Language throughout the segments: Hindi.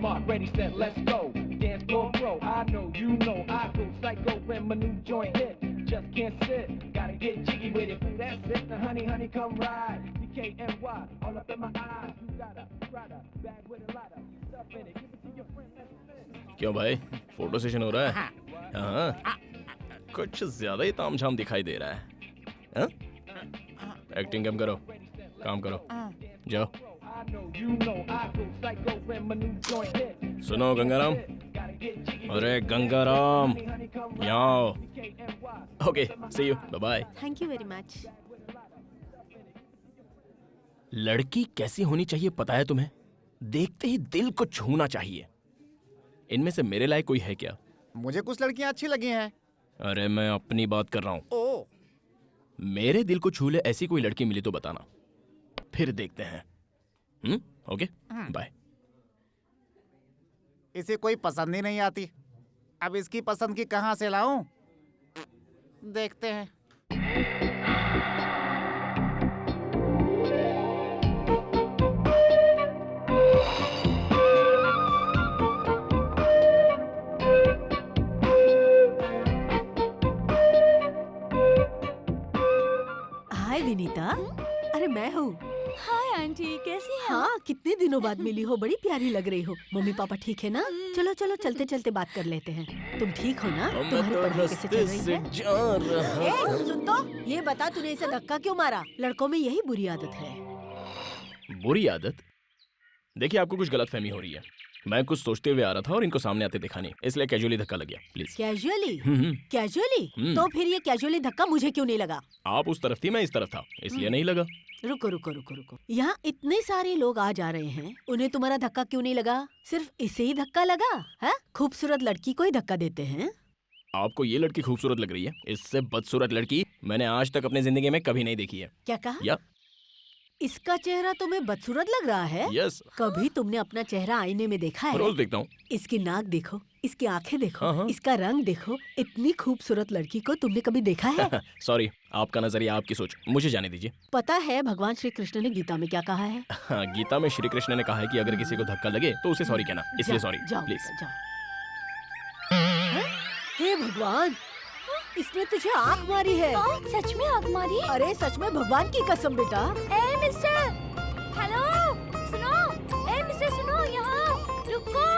your mark, ready, set, let's go. Dance floor bro, I know, you know, I go psycho when my new joint hit. Just can't sit, gotta get jiggy with it. That's it, now honey, honey, come ride. DKNY, all up in my eyes. You got a Prada bag with a lot of stuff in it. Give it to your friend, let's spin. क्यों भाई, फोटो सेशन हो रहा है? हाँ, कुछ ज्यादा ही तामझाम दिखाई दे रहा है। हाँ? एक्टिंग कम करो, काम करो, जाओ। सुनो गंगाराम, अरे गंगाराम, यहाँ आओ। Okay, see you, bye bye. Thank you very much. लड़की कैसी होनी चाहिए पता है तुम्हें? देखते ही दिल को छूना चाहिए। इनमें से मेरे लायक कोई है क्या? मुझे कुछ लड़कियां अच्छी लगी हैं। अरे मैं अपनी बात कर रहा हूँ। ओ, मेरे दिल को छू ले ऐसी कोई लड़की मिली तो बताना, फिर देखते हैं। Okay, bye. इसे कोई पसंद ही नहीं आती। अब इसकी पसंद की कहाँ से लाऊं? देखते हैं। हाय विनीता, अरे मैं हूँ। हाय आंटी, कैसी हैं? हाँ, कितने दिनों बाद मिली हो, बड़ी प्यारी लग रही हो। मम्मी पापा ठीक है ना? चलो चलो चलते चलते बात कर लेते हैं। तुम ठीक हो ना? तुम्हारी पढ़ाई कैसे चल रही है? ए, सुन तो, ये बता तूने इसे धक्का क्यों मारा? लड़कों में यही बुरी आदत है। बुरी आदत? देखिए आपको कुछ गलतफहमी हो रही है। मैं कुछ सोचते हुए आ रहा था और इनको सामने आते देखा नहीं, इसलिए कैजुअली धक्का लग गया। प्लीज। कैजुअली? कैजुअली? तो फिर ये कैजुअली धक्का मुझे क्यों नहीं लगा? आप उस तरफ थी, मैं इस तरफ था, इसलिए नहीं लगा। रुको रुको रुको रुको, यहाँ इतने सारे लोग आ जा रहे हैं, उन्हें तुम्हारा धक्का क्यों नहीं लगा? सिर्फ इसे ही धक्का लगा है? खूबसूरत लड़की को ही धक्का देते हैं। आपको ये लड़की खूबसूरत लग रही है? इससे बदसूरत लड़की मैंने आज तक अपनी जिंदगी में कभी नहीं देखी है। क्या कहा? या इसका चेहरा तुम्हें बदसूरत लग रहा है? यस। कभी तुमने अपना चेहरा आईने में देखा है? रोज देखता हूँ। इसकी नाक देखो, इसकी आंखें देखो, हाँ, हाँ। इसका रंग देखो। इतनी खूबसूरत लड़की को तुमने कभी देखा है? सॉरी, आपका नजरिया, आपकी सोच, मुझे जाने दीजिए। पता है भगवान श्री कृष्ण ने गीता में क्या कहा है? हाँ, गीता में श्री कृष्ण ने कहा है कि अगर किसी को धक्का लगे तो उसे सॉरी कहना, इसलिए जाओ, सॉरी जाओ, प्लीज। जाओ। हे भगवान, इसने तुझे आँख मारी है। सच में आग मारी? अरे सच में, भगवान की कसम बेटा। ए मिस्टर, हेलो, सुनो। ए मिस्टर सुनो, यहाँ रुको।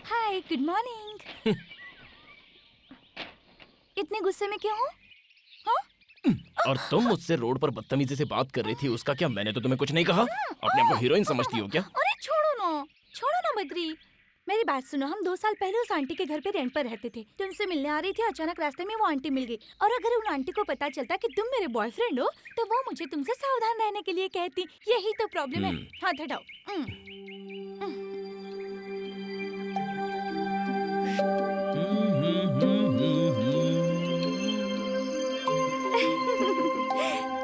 हाय, गुड मॉर्निंग। इतने गुस्से में क्यों हो? और तुम मुझसे रोड पर बदतमीजी से बात कर रही थी, उसका क्या? मैंने तो तुम्हें कुछ नहीं कहा। अपने आप को हीरोइन समझती हो क्या? अरे छोड़ो ना बद्री। मेरी बात सुनो, हम 2 साल पहले उस आंटी के घर पे रेंट पर रहते थे। तो उनसे मिलने आ रही थी, अचानक रास्ते में वो आंटी मिल गई। और अगर उन आंटी को पता चलता कि तुम मेरे बॉयफ्रेंड हो, तो वो मुझे तुमसे सावधान रहने के लिए कहती। यही तो प्रॉब्लम है। हाथ हटाओ।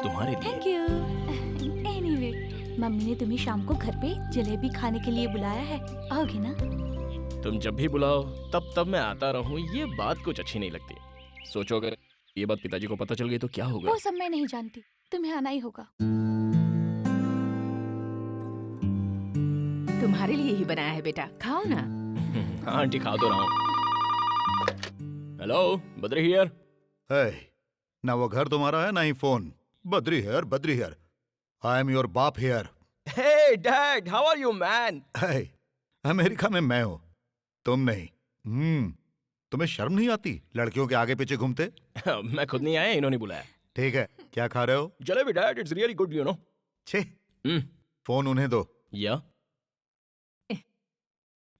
तुम्हारे लिए। Thank you. एनीवे, मम्मी ने तुम्हें शाम को घर पे जलेबी खाने के लिए बुलाया है, आओगे ना? तुम जब भी बुलाओ तब मैं आता रहूं, ये बात कुछ अच्छी नहीं लगती। सोचो अगर ये बात पिताजी को पता चल गई तो क्या होगा? वो सब मैं नहीं जानती, तुम्हें आना ही होगा। तुम्हारे लिए ही बनाया है बेटा, खाओ ना। हाँ आंटी, खा तो रहा हूँ। Hello, Badri here. है ना, वो घर तुम्हारा है ना ही फोन। Badri here, I am your बाप here. Hey dad, how are you man? है, अमेरिका में मैं हूँ, तुम नहीं। तुम्हें शर्म नहीं आती लड़कियों के आगे पीछे घूमते? मैं खुद नहीं आया, इन्होंने बुलाया। ठीक है, क्या खा रहे हो? Jalebi dad, it's really good, you know. छे, फोन उन्हें दो, या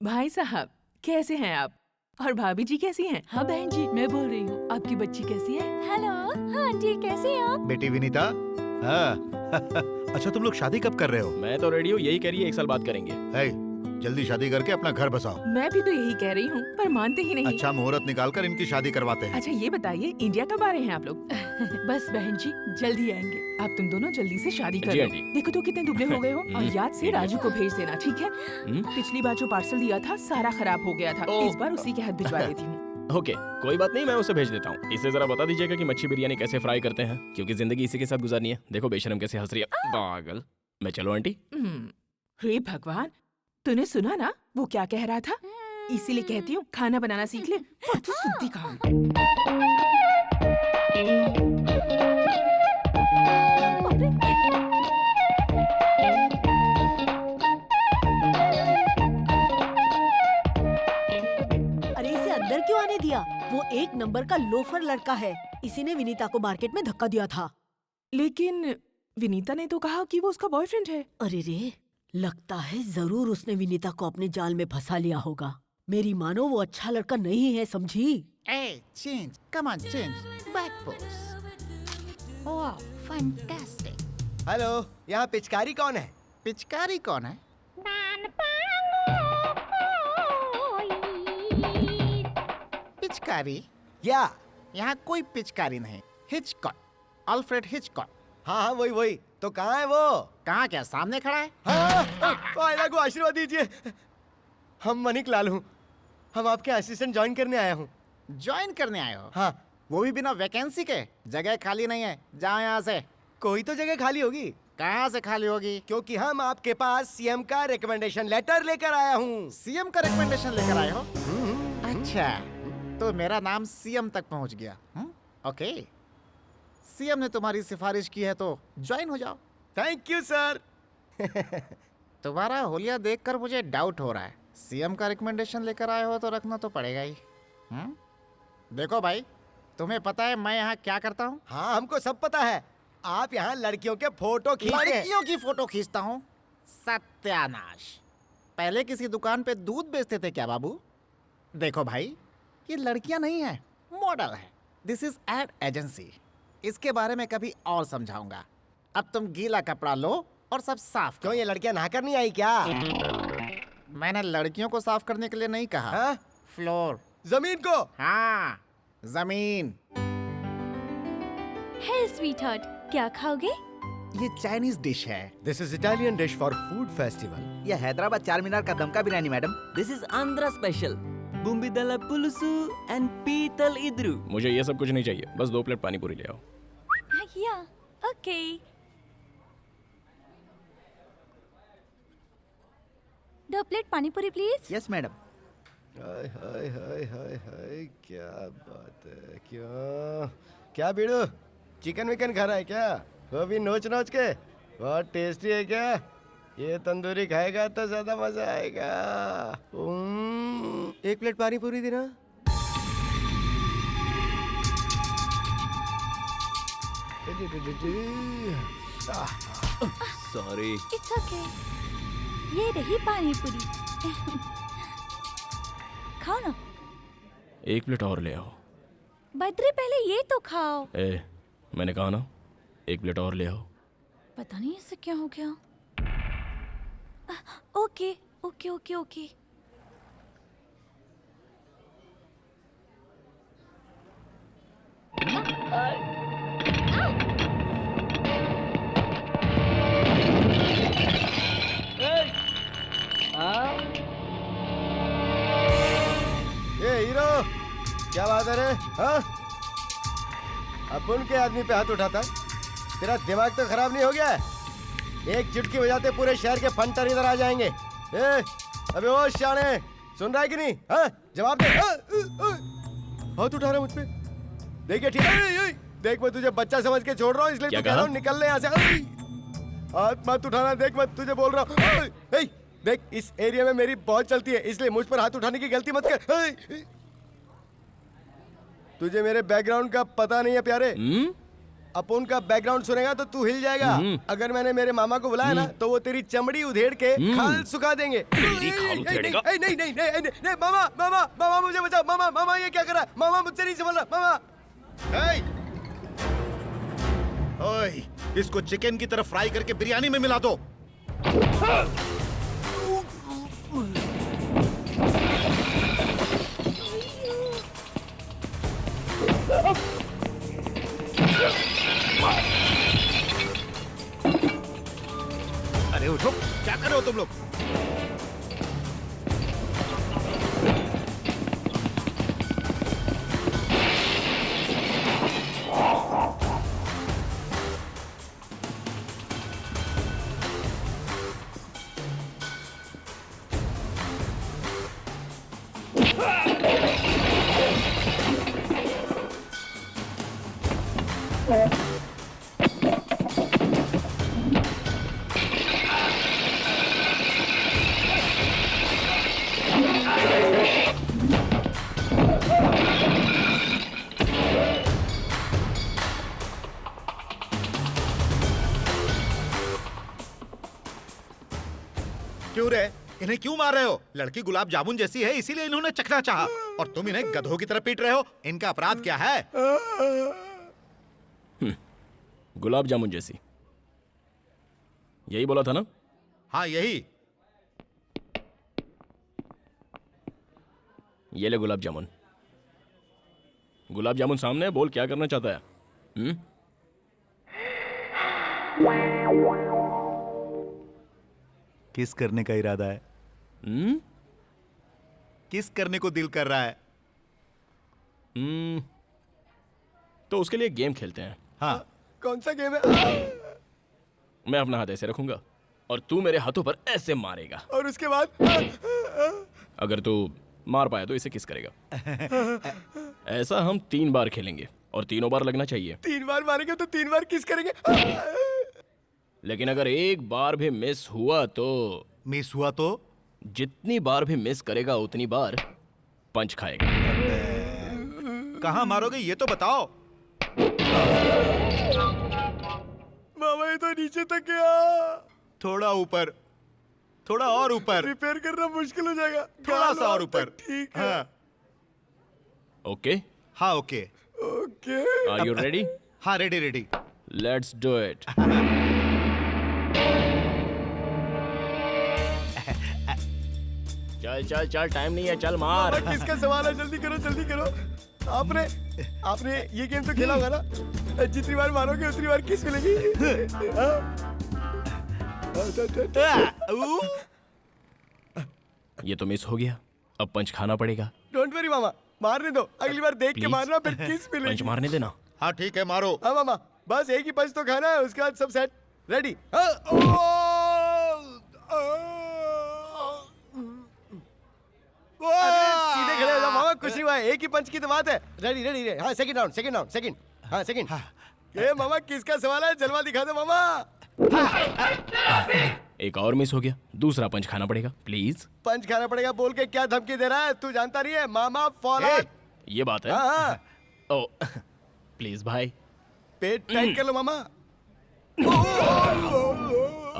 भाई साहब कैसे हैं आप? और भाभी जी कैसी हैं? हाँ बहन जी, मैं बोल रही हूँ, आपकी बच्ची कैसी है? हेलो, हाँ आंटी कैसे हैं आप? बेटी विनीता, हाँ अच्छा तुम लोग शादी कब कर रहे हो? मैं तो रेडी हूँ, यही कह रही है 1 साल बाद करेंगे। है, जल्दी शादी करके अपना घर बसाओ। मैं भी तो यही कह रही हूँ, पर मानते ही नहीं। अच्छा मुहूर्त निकालकर इनकी शादी करवाते हैं। अच्छा ये बताइए, इंडिया कब आ रहे हैं आप लोग? बस बहन जी, जल्दी आएंगे। आप तुम दोनों जल्दी से शादी कर जी लो। आंटी। देखो तो कितने दुबले हो गए हो। और याद से राजू को भेज देना, ठीक है? पिछली बार जो पार्सल दिया था सारा खराब हो गया था, ओह। इस बार उसी के हाथ भिजवा देती हूँ। ओके, कोई बात नहीं, मैं उसे भेज देता हूँ। इसे जरा बता दीजिएगा कि मच्छी बिरयानी कैसे फ्राई करते हैं, क्योंकि जिंदगी इसी के साथ गुजारनी है। देखो बेशरम कैसे हंस रही है, पागल। मैं चलो आंटी। हे भगवान, तूने सुना ना वो क्या कह रहा था? इसीलिए कहती हूँ खाना बनाना सीख ले। फुद्दू सुद्दी कहाँ। अरे इसे अंदर क्यों आने दिया? वो एक नंबर का लोफर लड़का है। इसी ने विनीता को मार्केट में धक्का दिया था। लेकिन विनीता ने तो कहा कि वो उसका बॉयफ्रेंड है। अरे रे, लगता है जरूर उसने विनीता को अपने जाल में फंसा लिया होगा। मेरी मानो वो अच्छा लड़का नहीं है, समझी? Hey, change. Come on, change. Back pose. Wow, fantastic. Hello, यहाँ पिचकारी कौन है? पिचकारी कौन है? पिचकारी? या यहाँ कोई पिचकारी नहीं। Hitchcock, Alfred Hitchcock. हाँ वही। तो कहाँ है वो? कहाँ क्या सामने खड़ा है? आयला को आशीर्वाद दीजिए। हम मनिक लाल हूँ, हम आपके असिस्टेंट ज्वाइन करने आया हूँ। ज्वाइन करने आए हो? हाँ, वो भी बिना वैकेंसी के? जगह खाली नहीं है, जाओ यहाँ से। कोई तो जगह खाली होगी। कहाँ से खाली होगी? क्योंकि हम आपके पास सीएम का रिकमेंडेशन लेटर लेकर आया हूँ। सीएम का रिकमेंडेशन लेकर आए हो? अच्छा, तो मेरा नाम सीएम तक पहुँच गया। ओके, सीएम ने तुम्हारी सिफारिश की है तो ज्वाइन हो जाओ। Thank you sir. तुम्हारा होलिया देखकर मुझे डाउट हो रहा है। सीएम का रिकमेंडेशन लेकर आए हो तो रखना तो पड़ेगा ही। देखो भाई, तुम्हें पता है मैं यहाँ क्या करता हूँ? हाँ हमको सब पता है, आप यहाँ लड़कियों के फोटो खींचते हैं। लड़कियों की फोटो खींचता हूँ? सत्यानाश! पहले किसी दुकान पे दूध बेचते थे क्या बाबू? देखो भाई, ये लड़कियां नहीं है, मॉडल है। This is ad agency. इसके बारे में कभी और समझाऊंगा। अब तुम गीला कपड़ा लो और सब साफ क्यों, ये लड़कियां नहाकर नहीं आई क्या? मैंने लड़कियों को साफ करने के लिए नहीं कहा। हाँ? फ्लोर, जमीन को। हाँ जमीन। हे स्वीटहार्ट, क्या खाओगे? ये चाइनीज डिश है। This is Italian dish for food festival. ये हैदराबाद चारमीनार का दमका biryani madam. This is Andhra special bommidala pulusu and पीतल इद्रू। मुझे ये सब कुछ नहीं चाहिए, बस 2 प्लेट पानी पूरी ले आओ। या, ओके। 2 प्लेट पानी पूरी प्लीज। Yes madam. हाय क्या बात है। क्या बीड़ू, चिकन विकन खा रहा है क्या? वो भी नोच नोच के। बहुत टेस्टी है क्या? ये तंदूरी खाएगा तो ज्यादा मजा आएगा। 1 प्लेट पानी पूरी देना। सॉरी। It's okay. ये रही पानी पूरी। खाओ ना। 1 प्लेट और ले आओ। बद्री, पहले ये तो खाओ। मैंने कहा ना, 1 प्लेट और ले आओ। पता नहीं इससे क्या हो गया। Okay okay okay okay. ये हीरो, क्या बात है रे? हाँ? अपन के आदमी पे हाथ उठाता है? तेरा दिमाग तो खराब नहीं हो गया है? एक चुटकी बजाते पूरे शहर के फंटर इधर आ जाएंगे। अबे ओ शाने, सुन रहा है कि नहीं? हाँ? जवाब दे। हाथ उठा रहा है मुझ पे। देखिए ठीक है, देख मैं तुझे बच्चा समझ के छोड़ रहा हूँ, इसलिए क्या तो कह रहा हूँ कहा? निकल ले यहाँ से। हाथ मत उठाना, देख मैं तुझे बोल रहा हूँ। देख इस एरिया में मेरी बहुत चलती है, इसलिए मुझ पर हाथ उठाने की गलती मत कर। तुझे मेरे बैकग्राउंड का पता नहीं है प्यारे। अपुन का बैकग्राउंड सुनेगा तो तू हिल जाएगा। अगर मैंने मेरे मामा को बुलाया ना तो वो तेरी चमड़ी उधेड़ के खाल सुखा देंगे। तेरी खाल उधेड़ेगा? नहीं नहीं नहीं नहीं नहीं नहीं, मामा मामा मामा मुझे बचाओ। मामा मामा ये क्या कर रहा है? मामा मुझसे नहीं संभल रहा। मामा ओए, इसको चिकन की तरफ फ्राई करके बिरयानी में मिला दो। अरे उठो, क्या कर रहे हो तुम लोग? क्यों रे? इन्हें क्यों मार रहे हो? लड़की गुलाब जामुन जैसी है इसीलिए इन्होंने चखना चाहा, और तुम इन्हें गधों की तरह पीट रहे हो। इनका अपराध क्या है? गुलाब जामुन जैसी, यही बोला था ना? हाँ यही। ये ले गुलाब जामुन। गुलाब जामुन सामने है, बोल क्या करना चाहता है? किस करने का इरादा है? किस करने को दिल कर रहा है? तो उसके लिए गेम खेलते हैं। हाँ। कौन सा गेम है? मैं अपना हाथ ऐसे रखूंगा और तू मेरे हाथों पर ऐसे मारेगा, और उसके बाद अगर तू मार पाया तो इसे किस करेगा। ऐसा हम 3 बार खेलेंगे और तीनों बार लगना चाहिए। 3 बार मारेंगे तो 3 बार किस करेंगे? लेकिन अगर एक बार भी मिस हुआ तो? मिस हुआ तो? जितनी बार भी मिस करेगा उतनी बार पंच खाएगा। कहाँ मारोगे ये तो बताओ। मामा ये तो नीचे तक गया। थोड़ा ऊपर, थोड़ा और ऊपर। रिपेयर करना मुश्किल हो जाएगा। थोड़ा सा और ऊपर। ठीक है। हाँ। ओके? हाँ okay. Okay. Are you ready? हाँ ready ready. Let's do it. चल चल चल, टाइम नहीं है, चल मार। मामा किसका सवाल है? जल्दी करो जल्दी करो। आपने ये गेम तो खेला होगा ना? जितनी बार मारोगे उतनी बार किस मिलेगी। ये तो मिस हो गया, अब पंच खाना पड़ेगा। डोंट वरी मामा, मारने दो। अगली बार देख के Please? मारना, फिर किस मिलेगी। पंच मारने देना। हाँ ठीक है मारो। हाँ मामा, बस एक ही पंच तो खाना है, उसके बाद सब सेट। रेडी? सीधे खड़े हो जाओ मामा, कुछ नहीं हुआ है, एक ही पंच की तो बात है। Ready ready ready. हाँ सेकंड राउंड सेकंड। हाँ सेकंड। ये मामा किसका सवाल है? जलवा दिखा दो मामा। एक और मिस हो गया, दूसरा पंच खाना पड़ेगा। प्लीज। पंच खाना पड़ेगा बोल के क्या धमकी दे रहा है? तू जानता नहीं है मामा फॉलो। ये बात है। हाँ। ओ प्लीज भाई, पेट टाइट कर लो मामा।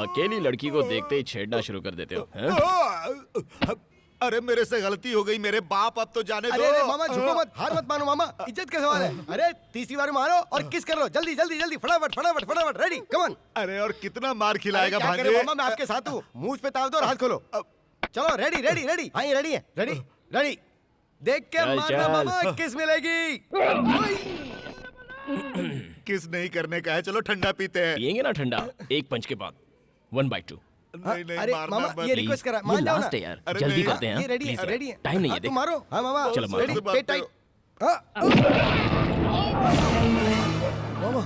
अकेली लड़की को देखते ही छेड़ना शुरू कर देते हो, हैं? अरे मेरे से गलती हो गई मेरे बाप, अब तो जाने दो। अरे मामा झुको मत, हार मत मानो मामा, इज्जत का सवाल है। अरे तीसरी बार मारो और किस कर लो। जल्दी जल्दी जल्दी, फटाफट फटाफट फटाफट। Ready come on. अरे और कितना मार खिलाएगा क्या करे भांजे? मामा, मैं आपके साथ हूँ। मुंह पे ताव दो और हाथ खोलो। चलो रेडी रेडी रेडी। हाँ ये रेडी है। Ready ready. देख के चल, मारना चल। मामा, किस मिलेगी। किस नहीं करने का है, चलो ठंडा पीते हैं। पियेंगे ना ठंडा, एक पंच के बाद 1/2। नहीं नहीं अरे मारना मामा मत। ये रिक्वेस्ट करा, ये मान जाओ ना। लास्ट है यार, अरे जल्दी नहीं। करते हैं। ये रेडी है, Please, रेडी है। टाइम नहीं है, हाँ, देख। तुम मारो। हाँ मामा चलो, मारो। Ready, pet tight. Mama.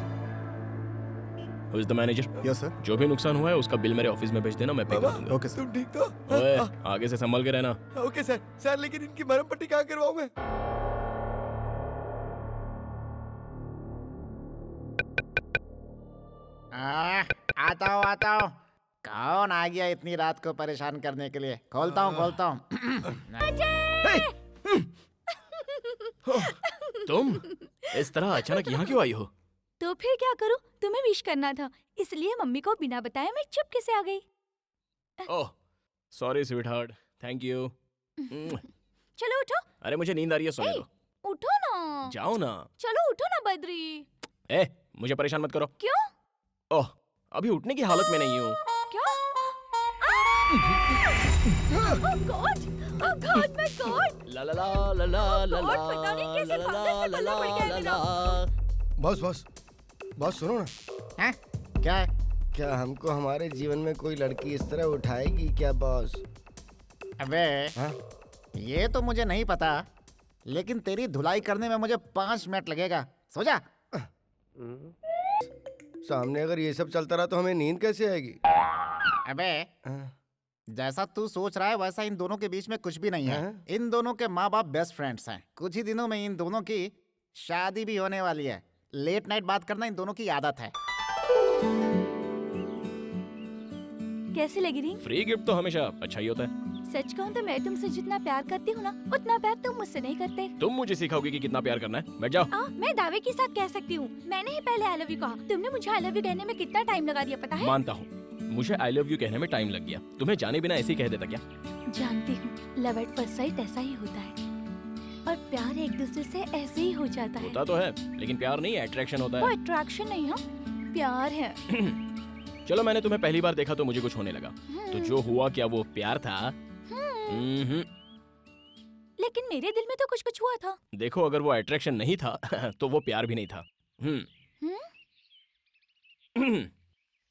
Who is the manager? Yes sir. जो भी नुकसान हुआ है उसका बिल मेरे ऑफिस में भेज देना, मैं पे कर दूंगा। ओके तुम ठीक तो? ओए, आगे से संभल के रहना। Okay sir. सर लेकिन इनकी मरहम पट्टी कहाँ करवाऊं मैं? आता हूँ। कौन आ गया इतनी रात को परेशान करने के लिए? खोलता हूँ। तुम इस तरह अचानक यहाँ क्यों आई हो? तुम तो फिर क्या करूं? तुम्हें विश करना था, इसलिए मम्मी को बिना बताए मैं चुपके से आ गई। Oh sorry sweet heart, thank you. चलो उठो। अरे मुझे नींद आ रही है, सोने ए, दो। उठो ना। जाओ ना। चलो उठो ना बद्री। ए मुझे परेशान मत करो। क्यों? ओह अभी उठने की हालत में नहीं हूँ। क्या? Oh God, oh God, my God. ला ला ला ला ला ला गॉड, पता नहीं कैसे पागल से पल्ला पड़ गया है मेरा। बॉस बॉस बॉस सुनो ना। हैं? क्या है? क्या हमको हमारे जीवन में कोई लड़की इस तरह उठाएगी क्या बॉस? अबे हाँ? ये तो मुझे नहीं पता, लेकिन तेरी धुलाई करने में मुझे 5 मिनट लगेगा। सो जा। सामने अगर ये सब चलता रहा तो हमें नींद कैसे आएगी? अबे हाँ? जैसा तू सोच रहा है वैसा इन दोनों के बीच में कुछ भी नहीं है। हाँ? इन दोनों के माँ बाप बेस्ट फ्रेंड्स हैं। कुछ ही दिनों में इन दोनों की शादी भी होने वाली है। लेट नाइट बात करना इन दोनों की आदत है। कैसी लगी रिंग? फ्री गिफ्ट तो हमेशा अच्छा ही होता है। सच कहूँ तो मैं तुमसे जितना प्यार करती हूँ ना, उतना प्यार तुम मुझसे नहीं करते। तुम मुझे सिखाओगे कि कितना प्यार करना है। बैठ जाओ। मैं दावे के साथ कह सकती हूँ, मैंने ही पहले आई लव यू कहा। तुमने मुझे आई लव यू कहने में कितना टाइम लगा दिया पता है? मानता हूँ मुझे आई लव यू कहने में टाइम लग गया। तुम्हें जाने बिना ऐसे ही कह देता क्या? जानती हूँ लव एट फर्स्ट साइट ऐसा ही होता है, और प्यार एक दूसरे से ऐसे ही हो जाता है। होता तो है, लेकिन प्यार नहीं, अट्रैक्शन होता वो है। अट्रैक्शन नहीं है, प्यार है। चलो मैंने तुम्हें पहली बार देखा तो मुझे कुछ होने लगा, तो जो हुआ क्या वो प्यार था? लेकिन मेरे दिल में तो कुछ कुछ हुआ था। देखो अगर वो अट्रैक्शन नहीं था तो वो प्यार भी नहीं था।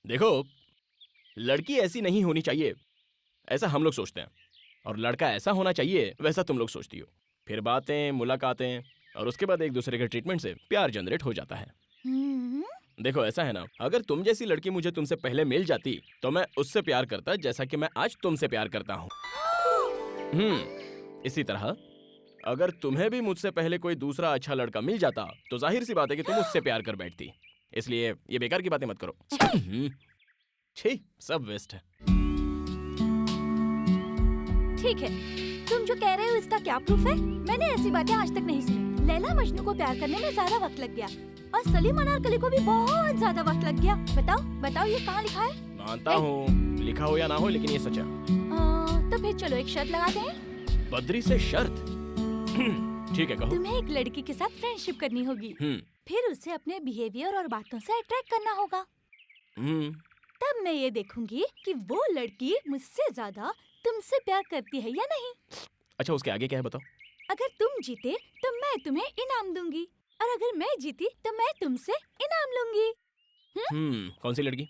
देखो लड़की ऐसी नहीं होनी चाहिए ऐसा हम लोग सोचते हैं, और लड़का ऐसा होना चाहिए वैसा तुम लोग सोचती हो। फिर बातें, मुलाकातें, और उसके बाद एक दूसरे के ट्रीटमेंट से प्यार जनरेट हो जाता है। देखो ऐसा है ना, अगर तुम जैसी लड़की मुझे तुमसे पहले मिल जाती तो मैं उससे प्यार करता जैसा कि मैं आज तुमसे प्यार करता हूँ। इसी तरह अगर तुम्हें भी मुझसे पहले कोई दूसरा अच्छा लड़का मिल जाता तो जाहिर सी बात है कि तुम उससे प्यार कर बैठती। इसलिए ये बेकार की बातें मत करो। छी, सब वेस्ट है। ठीक है, तुम जो कह रहे हो इसका क्या प्रूफ है? मैंने ऐसी बातें आज तक नहीं सुनी। लैला मजनू को प्यार करने में ज्यादा वक्त लग गया, और सलीम अनारकली को भी बहुत ज्यादा वक्त लग गया। बताओ बताओ ये कहाँ लिखा है? मानता हूँ लिखा हो या ना हो, लेकिन ये सच है। तो फिर चलो एक शर्त लगाते हैं। बद्री से शर्त? ठीक है कहो। तुम्हें एक लड़की के साथ फ्रेंडशिप करनी होगी, फिर उसे अपने बिहेवियर और बातों से अट्रैक्ट करना होगा। तब मैं ये देखूंगी कि वो लड़की मुझसे ज्यादा तुमसे प्यार करती है या नहीं। अच्छा उसके आगे क्या है बताओ? अगर तुम जीते तो मैं तुम्हें इनाम दूंगी, और अगर मैं जीती तो मैं तुमसे इनाम लूंगी। कौन सी लड़की?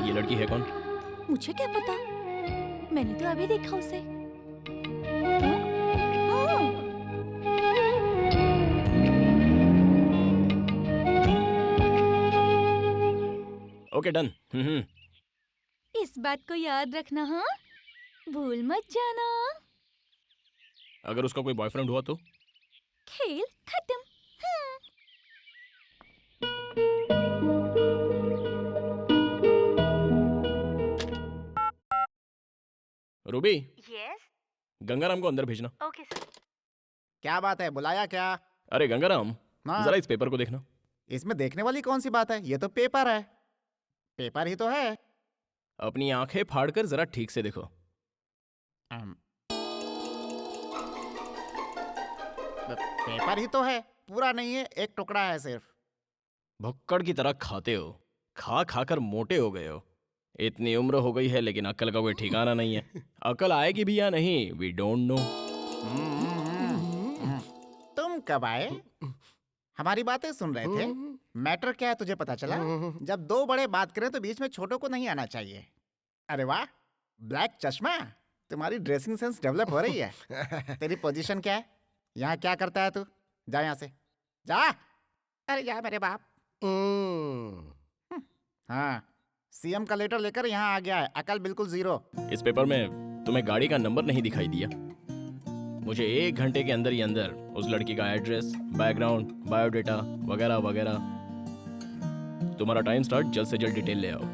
ये लड़की है कौन? मुझे क्या पता, मैंने तो अभी देखा उसे। Okay done. इस बात को याद रखना, हाँ, भूल मत जाना। अगर उसका कोई बॉयफ्रेंड हुआ तो? खेल खत्म। रूबी, यस, गंगाराम को अंदर भेजना। Okay sir. क्या बात है, बुलाया क्या? अरे गंगाराम, हाँ। जरा इस पेपर को देखना। इसमें देखने वाली कौन सी बात है? ये तो पेपर है। पेपर ही तो है। अपनी आंखें फाड़कर जरा ठीक से देखो। पेपर ही तो है, पूरा नहीं है, एक टुकड़ा है सिर्फ। भुक्कड़ की तरह खाते हो, खा खा कर मोटे हो गए हो। इतनी उम्र हो गई है लेकिन अक्ल का कोई ठिकाना नहीं है। अक्ल आएगी भी या नहीं, वी डोंट नो। तुम कब आए? हमारी बातें सुन रहे थे। मैटर क्या है तुझे पता चला? जब दो बड़े बात करें तो बीच में छोटों को नहीं आना चाहिए। अरे वाह, ब्लैक चश्मा, तुम्हारी ड्रेसिंग सेंस डेवलप हो रही है। तेरी पोजीशन क्या है? यहाँ क्या करता है तू? जा यहाँ से, जा। अरे जा मेरे बाप। हाँ, सीएम का लेटर लेकर यहाँ आ गया है, अकल बिल्कुल जीरो। इस पेपर में तुम्हें गाड़ी का नंबर नहीं दिखाई दिया? मुझे 1 घंटे के अंदर ही अंदर उस लड़की का एड्रेस, बैकग्राउंड, बायोडेटा वगैरह वगैरह। तुम्हारा टाइम स्टार्ट, जल्द से जल्द डिटेल ले आओ।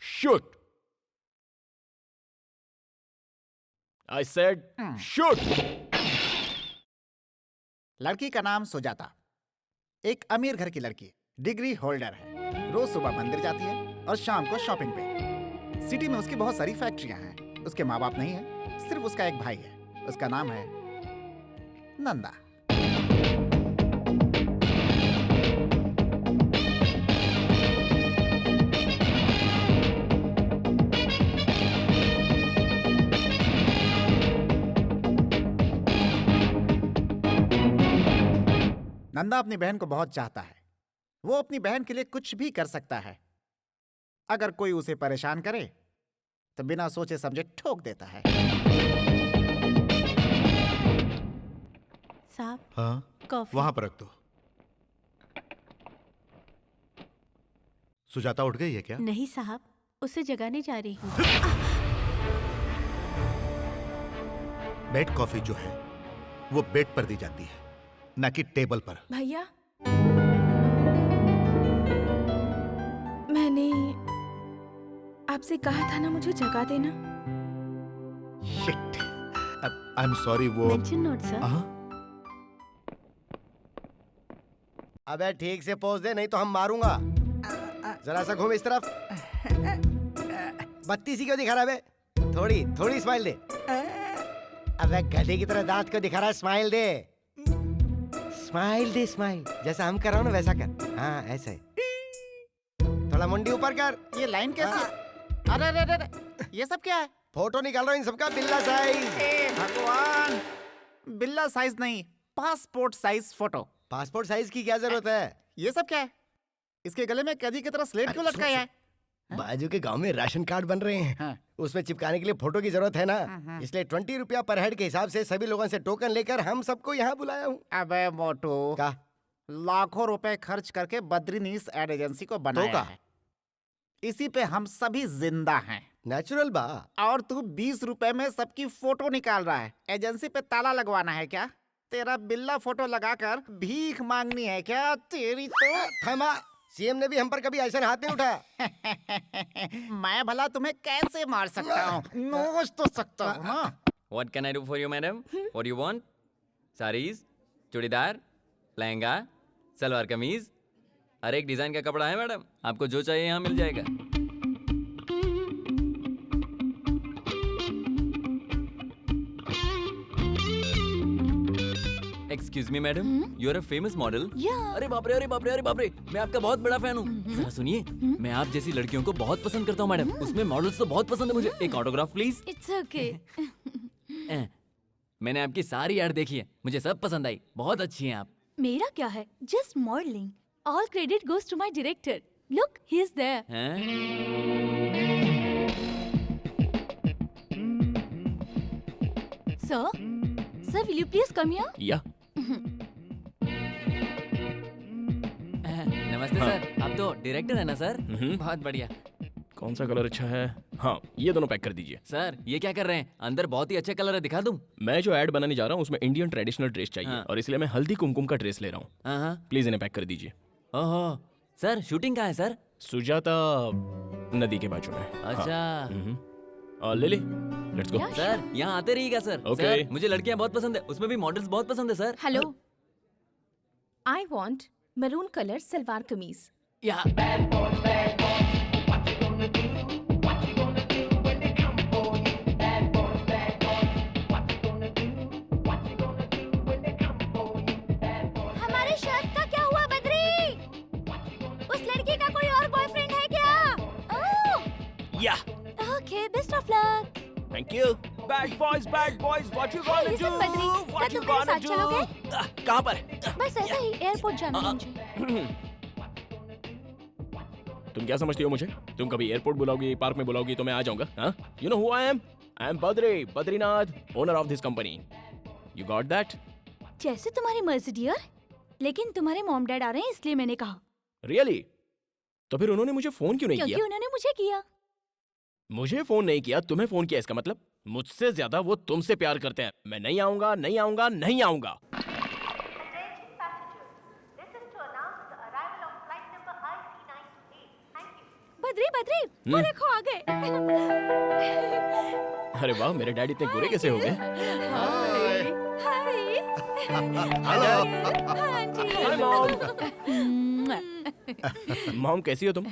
शूट! I said shoot! लड़की का नाम सुजाता, एक अमीर घर की लड़की, डिग्री होल्डर है। रोज सुबह मंदिर जाती है और शाम को शॉपिंग पे। सिटी में उसकी बहुत सारी फैक्ट्रियां हैं। उसके माँ बाप नहीं है, सिर्फ उसका एक भाई है। उसका नाम है नंदा। नंदा अपनी बहन को बहुत चाहता है। वो अपनी बहन के लिए कुछ भी कर सकता है। अगर कोई उसे परेशान करे तो बिना सोचे समझे ठोक देता है। साहब, हाँ, कॉफी। वहां पर रख दो। सुजाता उठ गई है क्या? नहीं साहब, उसे जगाने जा रही हूँ। बेड कॉफी जो है वो बेड पर दी जाती है, ना कि टेबल पर। भैया, मैंने आपसे कहा था ना मुझे जगा देना। Shit, I am sorry. वो मेंशन नोट सर। हाँ? अबे ठीक से पोज दे, नहीं तो हम मारूंगा। जरा सा घूम इस तरफ। बत्ती सी क्यों दिखा रहा है बे? थोड़ी थोड़ी स्माइल दे। अबे गधे की तरह दांत क्यों दिखा रहा है? स्माइल दे, स्माइल दे, स्माइल। जैसा हम कर रहा हूँ ना वैसा कर। हाँ ऐसे, थोड़ा मुंडी ऊपर कर। ये लाइन कैसी? अरे अरे अरे, ये सब क्या है? फोटो निकाल रहा हूँ इन सबका, बिल्ला साइज। हे भगवान, बिल्ला साइज नहीं, passport size photo. Passport size की क्या जरूरत है? ये सब क्या है? इसके गले में कैदी की तरह स्लेट क्यों लटकाया है? बाजू के गांव में राशन कार्ड बन रहे हैं। हाँ। उसमें चिपकाने के लिए फोटो की जरूरत है ना, इसलिए 20 रुपया पर हेड के हिसाब से सभी लोगों से टोकन लेकर हम सबको यहाँ बुलाया हूँ। अबे मोटू, का लाखों रुपए खर्च करके बद्रीनीस एड एजेंसी को बनाया है। इसी पे हम सभी जिंदा हैं। नेचुरल बा। और तू 20 रुपए में सबकी फोटो निकाल रहा है। एजेंसी पे ताला लगवाना है क्या? तेरा बिल्ला फोटो लगाकर भीख मांगनी है क्या? तेरी तो थमा, सीएम ने भी हम पर कभी ऐसा हाथ नहीं उठाया। मैं भला तुम्हें कैसे मार सकता हूँ? नोच तो सकता हूँ ना। What can I do for you, madam? What do you want? Saris, churidar, lehenga, salwar kameez, हर एक डिजाइन का कपड़ा है मैडम। आपको जो चाहिए यहाँ मिल जाएगा। Excuse me madam, you are a famous model. अरे बाप रे, अरे बाप रे, अरे बाप रे, मैं आपका बहुत बड़ा फैन हूँ। जरा सुनिए, मैं आप जैसी लड़कियों को बहुत पसंद करता हूँ मैडम। उसमें मॉडल्स तो बहुत पसंद है मुझे। एक ऑटोग्राफ प्लीज। It's okay. मैंने आपकी सारी ऐड देखी है, मुझे सब पसंद आई। बहुत अच्छी हैं आप। मेरा क्या है? Just modelling. All credit goes to my director. Look, he is there. Sir, will you please come here? या नमस्ते सर, आप तो डायरेक्टर है ना सर? बहुत बढ़िया। कौन सा कलर अच्छा है? हाँ, ये दोनों पैक कर दीजिए। सर ये क्या कर रहे हैं? अंदर बहुत ही अच्छे कलर है, दिखा दूं? मैं जो ऐड बनाने जा रहा हूँ उसमें इंडियन ट्रेडिशनल ड्रेस चाहिए। हाँ। और इसलिए मैं हल्दी कुमकुम का ड्रेस ले रहा हूँ। हाँ। प्लीज इन्हें पैक कर दीजिए। ओहो सर, शूटिंग कहाँ है सर? सुजाता नदी के बाजू में। अच्छा। और ले लेट्स गो। सर यहाँ आते रहिएगा सर। Okay. सर, मुझे लड़कियाँ बहुत पसंद है, उसमें भी मॉडल्स बहुत पसंद है sir. Hello, I want maroon colour salwar kameez. या हमारे शर्ट का क्या हुआ बद्री? उस लड़की का कोई और बॉयफ्रेंड है क्या? या okay, best of luck. Thank you. Bad boys, what you gonna Listen, do? Badri, क्या तुम मेरे साथ चलोगे? कहाँ पर? बस ऐसा ही एयरपोर्ट जाना है मुझे। तुम क्या समझती हो मुझे? तुम कभी एयरपोर्ट बुलाओगी, पार्क में बुलाओगी तो मैं आ जाऊंगा, हाँ? You know who I am? I am Badrinath, owner of this company. You got that? जैसे तुम्हारी मर्जी डियर, लेकिन तुम्हारे मॉम डैड आ रहे हैं इसलिए मैंने कहा। Really? तो फिर उन्होंने मुझे फोन क्यों नहीं क्योंकि किया? उन्होंने मुझे किया। मुझे फोन नहीं किया, तुम्हें फोन किया, इसका मतलब मुझसे ज्यादा वो तुमसे प्यार करते हैं। मैं नहीं आऊंगा, नहीं आऊंगा, नहीं आऊंगा। बद्री, वो देखो आ गए। अरे वाह, मेरे डैडी इतने गोरे कैसे हो गए? हाय। हेलो। Hi mom. मॉम कैसी हो तुम?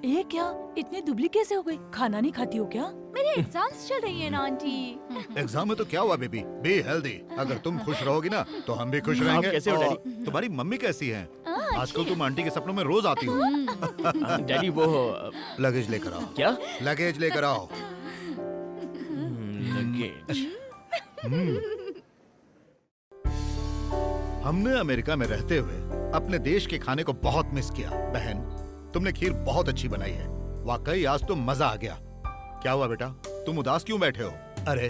ये क्या इतनी दुबली कैसे हो गई? खाना नहीं खाती हो क्या? मेरे एग्जाम्स चल रही है ना आंटी। एग्जाम में तो क्या हुआ बेबी, बी हेल्दी। अगर तुम खुश रहोगी ना तो हम भी खुश रहेंगे। कैसे हो, और डैडी? तुम्हारी मम्मी कैसी है? आजकल तुम आंटी के सपनों में रोज आती हो। डैडी वो लगेज लेकर आओ। क्या? लगेज लेकर आओ। लगेज। हमने अमेरिका में रहते हुए अपने देश के खाने को बहुत मिस किया। बहन, तुमने खीर बहुत अच्छी बनाई है। वाकई आज तो मजा आ गया। क्या हुआ बेटा, तुम उदास क्यों बैठे हो? अरे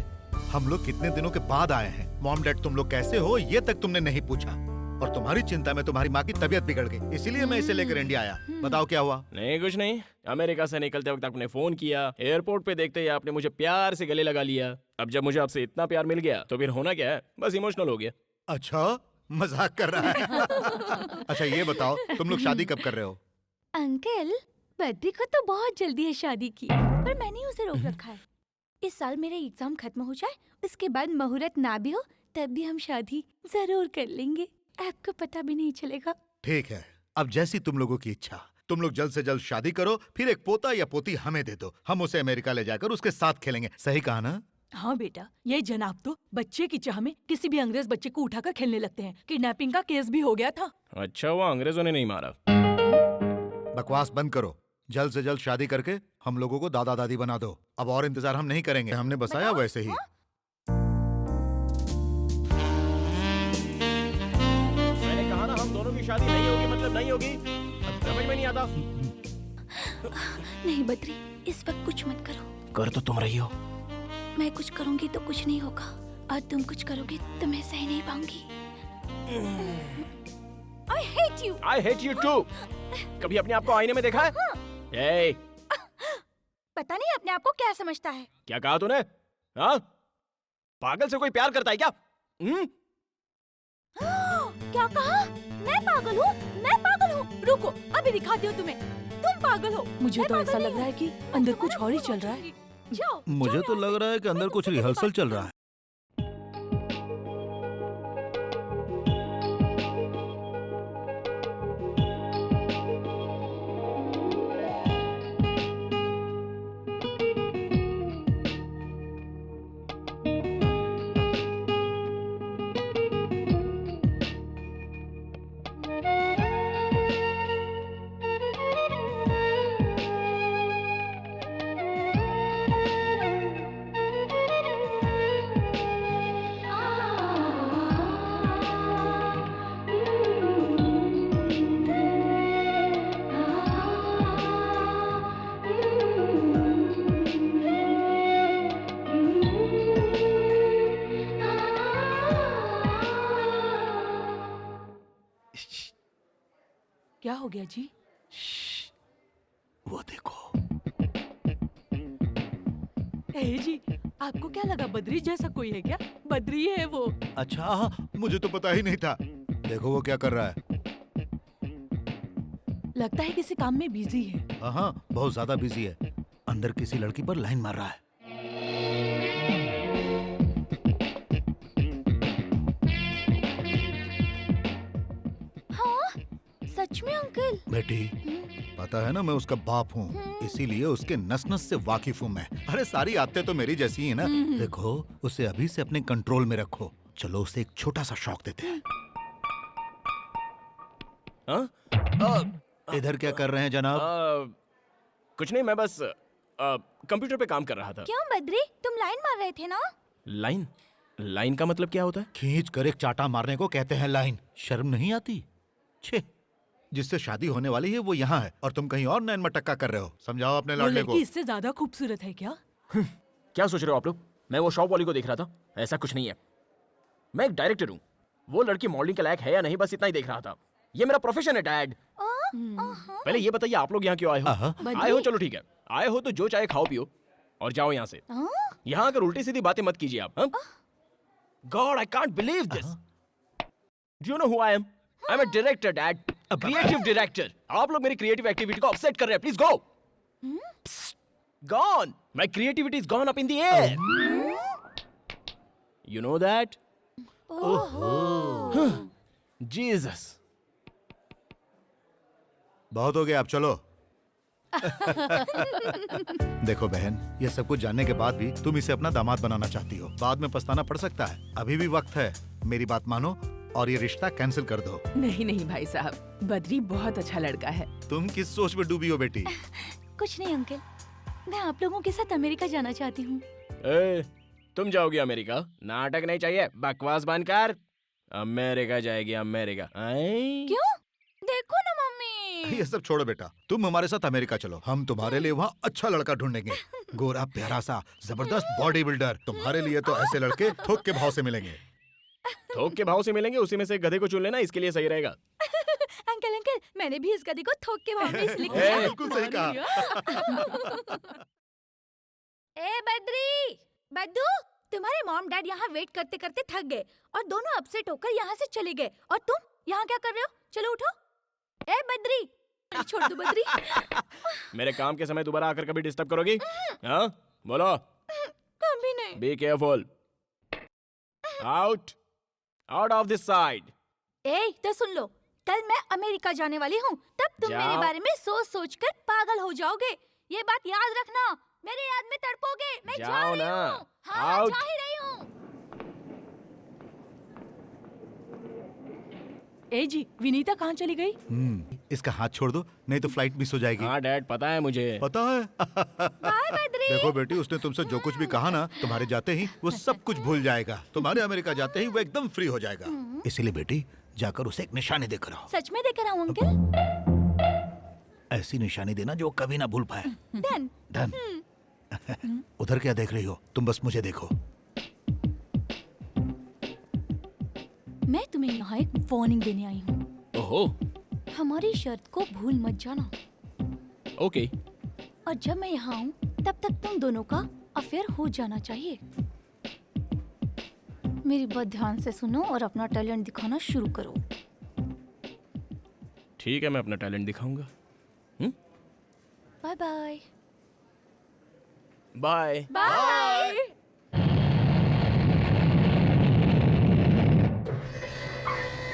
हम लोग कितने दिनों के बाद आए हैं। मॉम डैड तुम लोग कैसे हो ये तक तुमने नहीं पूछा। और तुम्हारी चिंता में तुम्हारी माँ की तबीयत बिगड़ गई, इसीलिए मैं इसे लेकर इंडिया आया। बताओ क्या हुआ? नहीं कुछ नहीं। अमेरिका से निकलते वक्त आपने फोन किया, एयरपोर्ट पे देखते ही आपने मुझे प्यार से गले लगा लिया। अब जब मुझे आपसे इतना प्यार मिल गया तो फिर होना क्या है, बस इमोशनल हो गया। अच्छा, मजाक कर रहा है। अच्छा ये बताओ, तुम लोग शादी कब कर रहे हो? अंकल, बद्री को तो बहुत जल्दी है शादी की, पर मैंने उसे रोक रखा है। इस साल मेरे एग्जाम खत्म हो जाए, उसके बाद मुहूर्त ना भी हो तब भी हम शादी जरूर कर लेंगे। आपको पता भी नहीं चलेगा। ठीक है, अब जैसी तुम लोगों की इच्छा। तुम लोग जल्द से जल्द शादी करो, फिर एक पोता या पोती हमें दे दो। हम उसे अमेरिका ले जाकर उसके साथ खेलेंगे। सही कहा ना? हाँ बेटा, ये जनाब तो बच्चे की चाह में किसी भी अंग्रेज बच्चे को उठाकर खेलने लगते हैं। किडनैपिंग का केस भी हो गया था। अच्छा वो अंग्रेजों ने नहीं मारा। बकवास बंद करो। जल्द से जल्द शादी करके हम लोगों को दादा दादी बना दो। अब और इंतजार हम नहीं करेंगे, हमने बसाया वैसे ही। मैंने कहा ना हम दोनों की शादी नहीं होगी मतलब नहीं होगी। अब समझ में नहीं आता। नहीं बद्री, इस वक्त कुछ मत करो। कर तो तुम रही हो। मैं कुछ करूंगी तो कुछ नहीं होगा, और तुम कुछ करोगे तो मैं सह नहीं पाऊंगी। I hate you. I hate you too. कभी अपने आप को आईने में देखा है? Hey, पता नहीं अपने आप को क्या समझता है। क्या कहा तूने? हाँ? पागल से कोई प्यार करता है क्या? क्या कहा? मैं पागल हूँ? मैं पागल हूँ? रुको, अभी दिखाती हूँ तुम्हें। तुम पागल हो। मुझे मैं तो पागल ऐसा नहीं लग रहा है हूँ। कि अंदर कुछ और ही चल रहा है। जाओ, मुझे जाओ तो यहाँ लग से। रहा है कि अंदर कुछ रिहर्सल चल रहा है। क्या हो गया जी? वो देखो। ए जी, आपको क्या लगा बद्री जैसा कोई है क्या? बद्री है वो। अच्छा, हाँ, मुझे तो पता ही नहीं था। देखो वो क्या कर रहा है। लगता है किसी काम में बिजी है। हाँ हाँ, बहुत ज्यादा बिजी है। अंदर किसी लड़की पर लाइन मार रहा है। हाँ, सच में अंकल? बेटी, पता है ना मैं उसका बाप हूँ, इसीलिए उसके नस नस से वाकिफ हूँ मैं। अरे सारी आदतें तो मेरी जैसी ही ना। देखो, उसे अभी से अपने कंट्रोल में रखो। चलो उसे एक छोटा सा शौक देते हैं। हाँ? इधर क्या कर रहे हैं जनाब? कुछ नहीं, मैं बस कंप्यूटर पे काम कर रहा था। क्यों बद्री, तुम लाइन मार रहे थे ना? लाइन? लाइन का मतलब क्या होता है? खींच कर एक चाटा मारने को कहते हैं लाइन। शर्म नहीं आती? छे, जिससे शादी होने वाली है वो यहाँ है और तुम कहीं और नैन मटक्का कर रहे हो। समझाओ अपने लाडले को। इससे ज्यादा खूबसूरत है क्या? क्या सोच रहे हो आप लोग? मैं वो शॉप वाली को देख रहा था, ऐसा कुछ नहीं है। मैं एक डायरेक्टर हूँ। वो लड़की मॉडलिंग के लायक है या नहीं, बस इतना ही देख रहा था। ये मेरा प्रोफेशन है डैड। पहले ये बताइए आप लोग यहाँ क्यों आए हो? आए हो चलो ठीक है, आए हो तो जो चाहे खाओ पियो और जाओ यहाँ से। यहाँ आकर उल्टी सीधी बातें मत कीजिए आप। God, I can't believe this. Do you know who I am? I am a director dad, creative director. आप लोग मेरी क्रिएटिव एक्टिविटी को अपसेट कर रहे हैं। Please go. Gone, my creativity is gone up in the air. You know that? Jesus. बहुत हो गया, अब चलो। देखो बहन, ये सब कुछ जानने के बाद भी तुम इसे अपना दामाद बनाना चाहती हो। बाद में पछताना पड़ सकता है। अभी भी वक्त है। मेरी बात मानो और ये रिश्ता कैंसिल कर दो। नहीं नहीं भाई साहब, बद्री बहुत अच्छा लड़का है। तुम किस सोच में डूबी हो बेटी? कुछ नहीं अंकल, मैं आप लोगों के साथ अमेरिका जाना चाहती हूँ। तुम जाओगी अमेरिका? नाटक नहीं चाहिए, बकवास बंद कर। अमेरिका जाएगी अमेरिका? क्यों? देखो ना मम्मी। ये सब छोड़ो बेटा, तुम हमारे साथ अमेरिका चलो। हम तुम्हारे लिए वहाँ अच्छा लड़का ढूंढेंगे। गोरा प्यारा सा जबरदस्त बॉडी बिल्डर। तुम्हारे लिए तो ऐसे लड़के थोक के भाव से मिलेंगे। थोक के भाव से मिलेंगे? उसी में से गधे को चुन लेना, इसके लिए सही रहेगा। अंकल अंकल, मैंने भी इस गधे को थोक के भाव में इसलिए ए, बिल्कुल सही कहा। ए बद्री, बद्दू, तुम्हारे मॉम डैड यहाँ वेट करते करते थक गए और दोनों अपसेट होकर यहाँ से चले गए। और तुम यहाँ क्या कर रहे हो? चलो उठो। ए बद्री, छोड़ दो बद्री। मेरे काम के समय दोबारा आकर कभी डिस्टर्ब करोगी? हाँ बोलो। कभी नहीं। Be careful. Out, out of this side. ए तो सुन लो, कल मैं अमेरिका जाने वाली हूँ, तब तुम मेरे बारे में सोच सोच कर पागल हो जाओगे। ये बात याद रखना, मेरे याद में तड़पोगे। मैं जा जाओ रही ना। हूँ। हाँ, आउट। जा ही रही हूँ। ए जी, विनीता कहाँ चली गई? इसका हाथ छोड़ दो, नहीं तो फ्लाइट मिस हो जाएगी। हाँ डैड, पता है मुझे। पता है? बाय बद्री। देखो बेटी, उसने तुमसे जो कुछ भी कहा ना, तुम्हारे जाते ही वो सब कुछ भूल जाएगा। तुम्हारे अमेरिका जाते ही वो एकदम फ्री हो जाएगा। इसीलिए बेटी, जाकर उसे एक निशानी देकर आओ। सच में देकर आऊँ अंकल? ऐसी निशानी देना जो कभी ना भूल पाए। डन। डन। उधर क्या देख रही हो? तुम बस मुझे देखो। मैं तुम्हें यहाँ एक वार्निंग देने आई हूँ। ओहो, हमारी शर्त को भूल मत जाना। ओके। और जब मैं यहाँ हूँ तब तक तुम दोनों का अफेयर हो जाना चाहिए। मेरी बात ध्यान से सुनो और अपना टैलेंट दिखाना शुरू करो। ठीक है, मैं अपना टैलेंट दिखाऊंगा। Bye bye. Bye bye.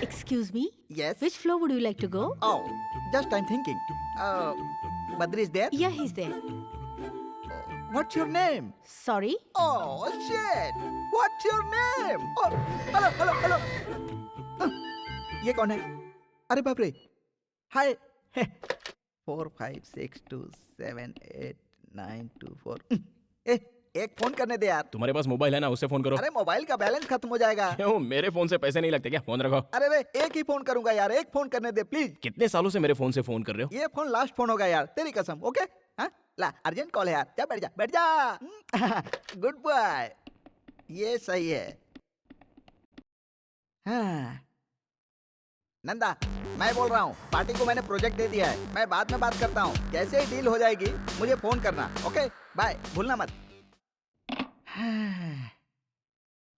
Excuse me, Yes. which floor would you like to go? Oh, just I'm thinking. Badri is there? Yeah, he's there. What's your name? Sorry? Oh shit! What's your name? Oh, hello. ये कौन है? अरे बाप रे! Hi. 4 5 6 2 7 8 9 2 4. एक फोन करने दे यार। तुम्हारे पास मोबाइल है ना, उससे फोन करो। अरे मोबाइल का बैलेंस खत्म हो जाएगा। क्यों, मेरे फोन से पैसे नहीं लगते क्या? फोन रखो। अरे रे, एक ही फोन करूंगा यार, एक फोन करने दे प्लीज। कितने सालों से मेरे फोन से फोन कर रहे हो? ये फोन लास्ट फोन होगा यार, तेरी कसम। ओके? हाँ, ला अर्जेंट कॉल है यार। जा बैठ जा। Good boy. ये सही है। हाँ। नंदा, मैं बोल रहा हूँ, पार्टी को मैंने प्रोजेक्ट दे दिया है। मैं बाद में बात करता हूँ। जैसे ही डील हो जाएगी मुझे फोन करना। ओके बाय, भूलना मत।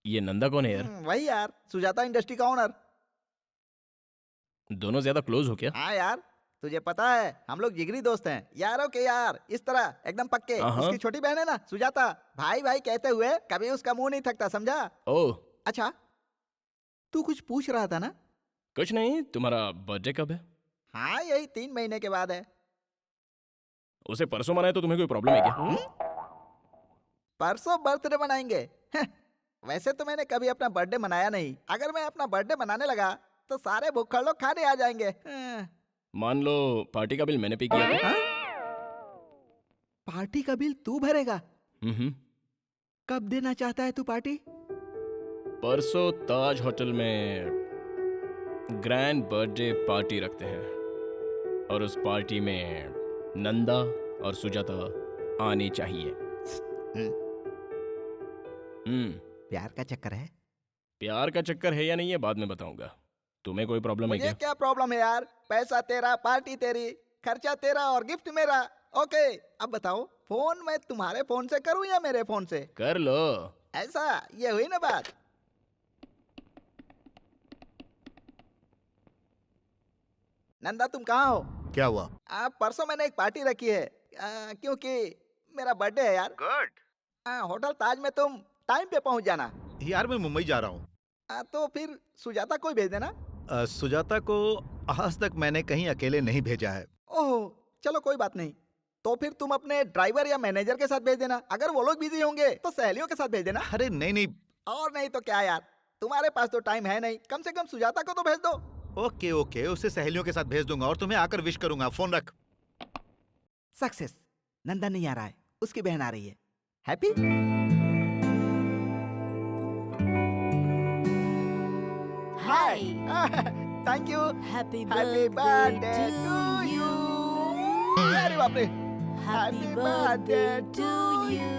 ये नंदा कौन है यार? वही यार, सुजाता इंडस्ट्री का ओनर। दोनों ज्यादा क्लोज हो क्या? हाँ यार, तुझे पता है हम लोग जिगरी दोस्त हैं, यारों के यार, इस तरह एकदम पक्के। उसकी छोटी बहन है ना सुजाता, भाई भाई कहते हुए कभी उसका मुंह नहीं थकता, समझा? ओह अच्छा, तू कुछ पूछ रहा था ना? कुछ नहीं। तुम्हारा बर्थडे कब है? हाँ, यही 3 महीने के बाद है। उसे परसों मनाए तो तुम्हें कोई प्रॉब्लम है क्या? परसों बर्थडे मनाएंगे? वैसे तो मैंने कभी अपना बर्थडे मनाया नहीं। अगर मैं अपना बर्थडे मनाने लगा तो सारे भुक्कड़ लोग खाने आ जाएंगे। मान लो पार्टी का बिल मैंने पे किया था। पार्टी का बिल तू भरेगा? हम्म। कब देना चाहता है तू पार्टी? परसों ताज होटल में ग्रैंड बर्थडे पार्टी रखते हैं और उस पार्टी में नंदा और सुजाता आनी चाहिए। प्यार का चक्कर है? प्यार का चक्कर है या नहीं है बाद में बताऊंगा। तुम्हें कोई प्रॉब्लम है मुझे क्या? क्या प्रॉब्लम है यार? पैसा तेरा, पार्टी तेरी, खर्चा तेरा और गिफ्ट मेरा। ओके, अब बताओ, फोन मैं तुम्हारे फोन से करूं या मेरे फोन से? कर लो। ऐसा, ये हुई ना बात। नंदा तुम कहाँ हो? क्या हुआ? परसों मैंने एक पार्टी रखी है क्योंकि मेरा बर्थडे है यार। गुड। होटल ताज में तुम टाइम पे पहुंच जाना। यार मैं मुंबई जा रहा हूँ। तो फिर सुजाता को ही भेज देना। सुजाता को आज तक मैंने कहीं अकेले नहीं भेजा है। ओह, चलो कोई बात नहीं। तो फिर तुम अपने ड्राइवर या मैनेजर के साथ भेज देना। अगर वो लोग बिजी होंगे तो सहेलियों के साथ भेज देना। अरे नहीं नहीं। और नहीं तो क्या यार, तुम्हारे पास तो टाइम है नहीं, कम से कम सुजाता को तो भेज दो। ओके ओके, उसे सहेलियों के साथ भेज दूंगा और तुम्हें आकर विश करूंगा। फोन रख। सक्सेस। नंदा नहीं आ रहा है, उसकी बहन आ रही है। Happy? Hi. Thank you. Happy birthday to you. अरे बाप रे। Happy birthday to you.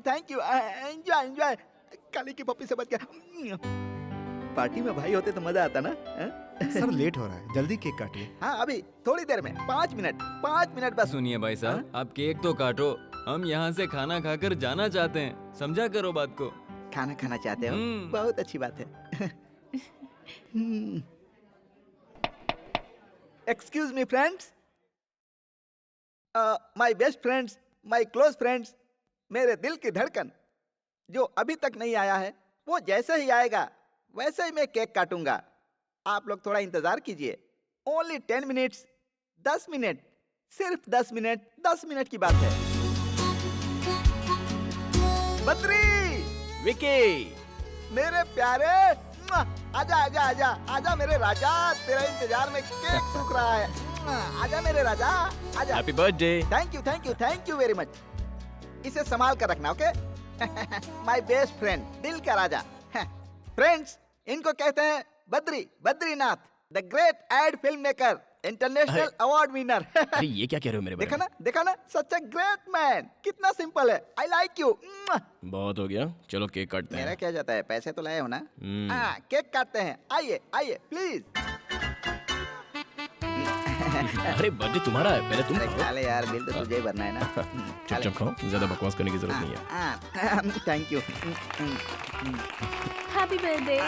Thank you. Enjoy enjoy. काली की पप्पी से बच गया। पार्टी में भाई होते तो मजा आता ना। सर लेट हो रहा है, जल्दी केक काटिए। हाँ अभी थोड़ी देर में, 5 मिनट बस। सुनिए भाई साहब, आप केक तो काटो, हम यहाँ से खाना खाकर जाना चाहते हैं, समझा करो बात को। खाना खाना चाहते हो? बहुत अच्छी बात है। Excuse me friends, my best friends, my close friends, मेरे दिल की धड़कन जो अभी तक नहीं आया है, वो जैसे ही आएगा वैसे ही मैं केक काटूंगा। आप लोग थोड़ा इंतजार कीजिए। ओनली 10 मिनट्स, 10 मिनट, सिर्फ 10 मिनट, 10 मिनट की बात है। बद्री, विकी, मेरे प्यारे, आजा आजा आजा आजा मेरे राजा, तेरा इंतजार में केक सूख रहा है। आजा मेरे राजा, आजा। Happy birthday. Thank you very much. इसे संभाल कर रखना, ओके? माय बेस्ट फ्रेंड, दिल का राजा। फ्रेंड्स, इनको कहते हैं Badrinath, the great ad film maker, international award winner. अरे ये क्या कह रहे हो मेरे बारे में? देखा ना, सच ए ग्रेट मैन। कितना सिंपल है। I like you. बहुत हो गया, चलो केक काटते मेरा हैं। क्या जाता है, पैसे तो लाए हो ना? केक काटते हैं। आइए आइए प्लीज। अरे बर्थडे तुम्हारा है, पहले तुम अरे खाओ। खा ले यार, बिल तो तुझे ही भरना है ना। चुपचाप खाओ, ज्यादा बकवास करने की जरूरत नहीं है। Thank you. Happy birthday.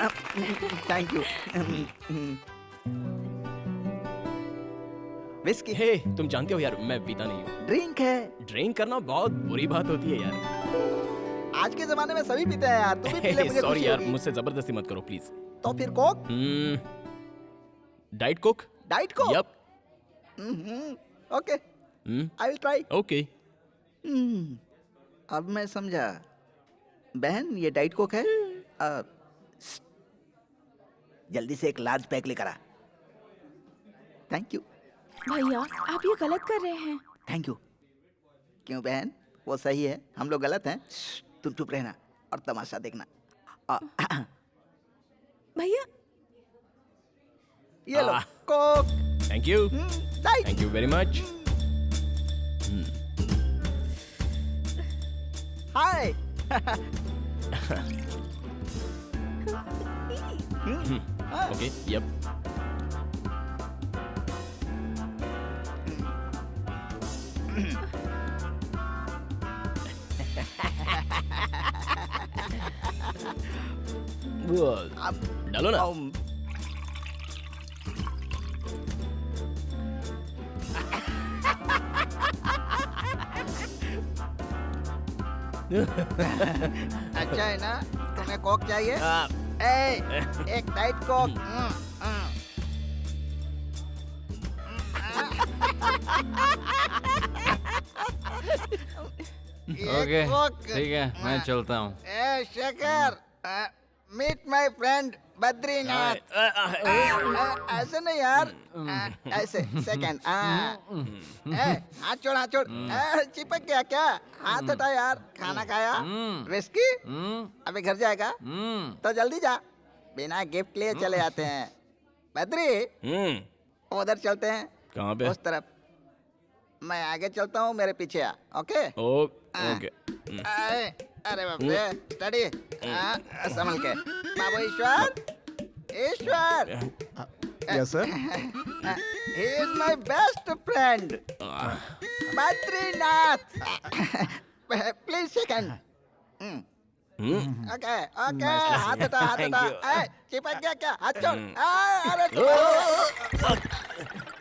Thank you. Whisky hey, तुम जानते हो यार, मैं पीता नहीं हूँ। ड्रिंक है। ड्रिंक करना बहुत बुरी बात होती है यार। आज के जमाने में सभी पीते हैं यार, तू भी पी ले, मुझे सॉरी खुशी यार, होगी। मुझसे जबरदस्ती मत करो प्लीज। तो फिर Coke? Diet Coke. Diet Coke? Yup. Okay, I will try. Okay. अब मैं समझा। बहन, ये डाइट कोक है? जल्दी से एक लार्ज पैक लेकर आ। Thank you. भैया, आप ये गलत कर रहे हैं। Thank you. क्यों बहन, वो सही है, हम लोग गलत हैं? तुम चुप रहना और तमाशा देखना। भैया, ये लो Coke. Thank you. Diet. Thank you very much. Hi. Okay, yup. डालो ना। अच्छा है ना? तुम्हें कोक चाहिए? एक डाइट कोक। ओके, ठीक है, मैं चलता हूँ। Shekhar, meet my friend Badrinath. ऐसे नहीं यार, ऐसे सेकंड। हाथ छोड़, हाथ छोड़। चिपक गया क्या? हाथ हटा यार। खाना खाया? विस्की? अभी घर जाएगा तो जल्दी जा, बिना गिफ्ट लिए चले आते हैं। बद्री, उधर चलते हैं। कहाँ पे? उस तरफ। मैं आगे चलता हूँ, मेरे पीछे आ। Okay okay. अरे बाप रे, स्टडी। संभल के बाबू। Ishwar. Yes sir. He is my best friend, Badrinath. Please second. Okay, okay. हाथ हटा, हाथ हटा। चिपक गया क्या? हाथ छोड़। अरे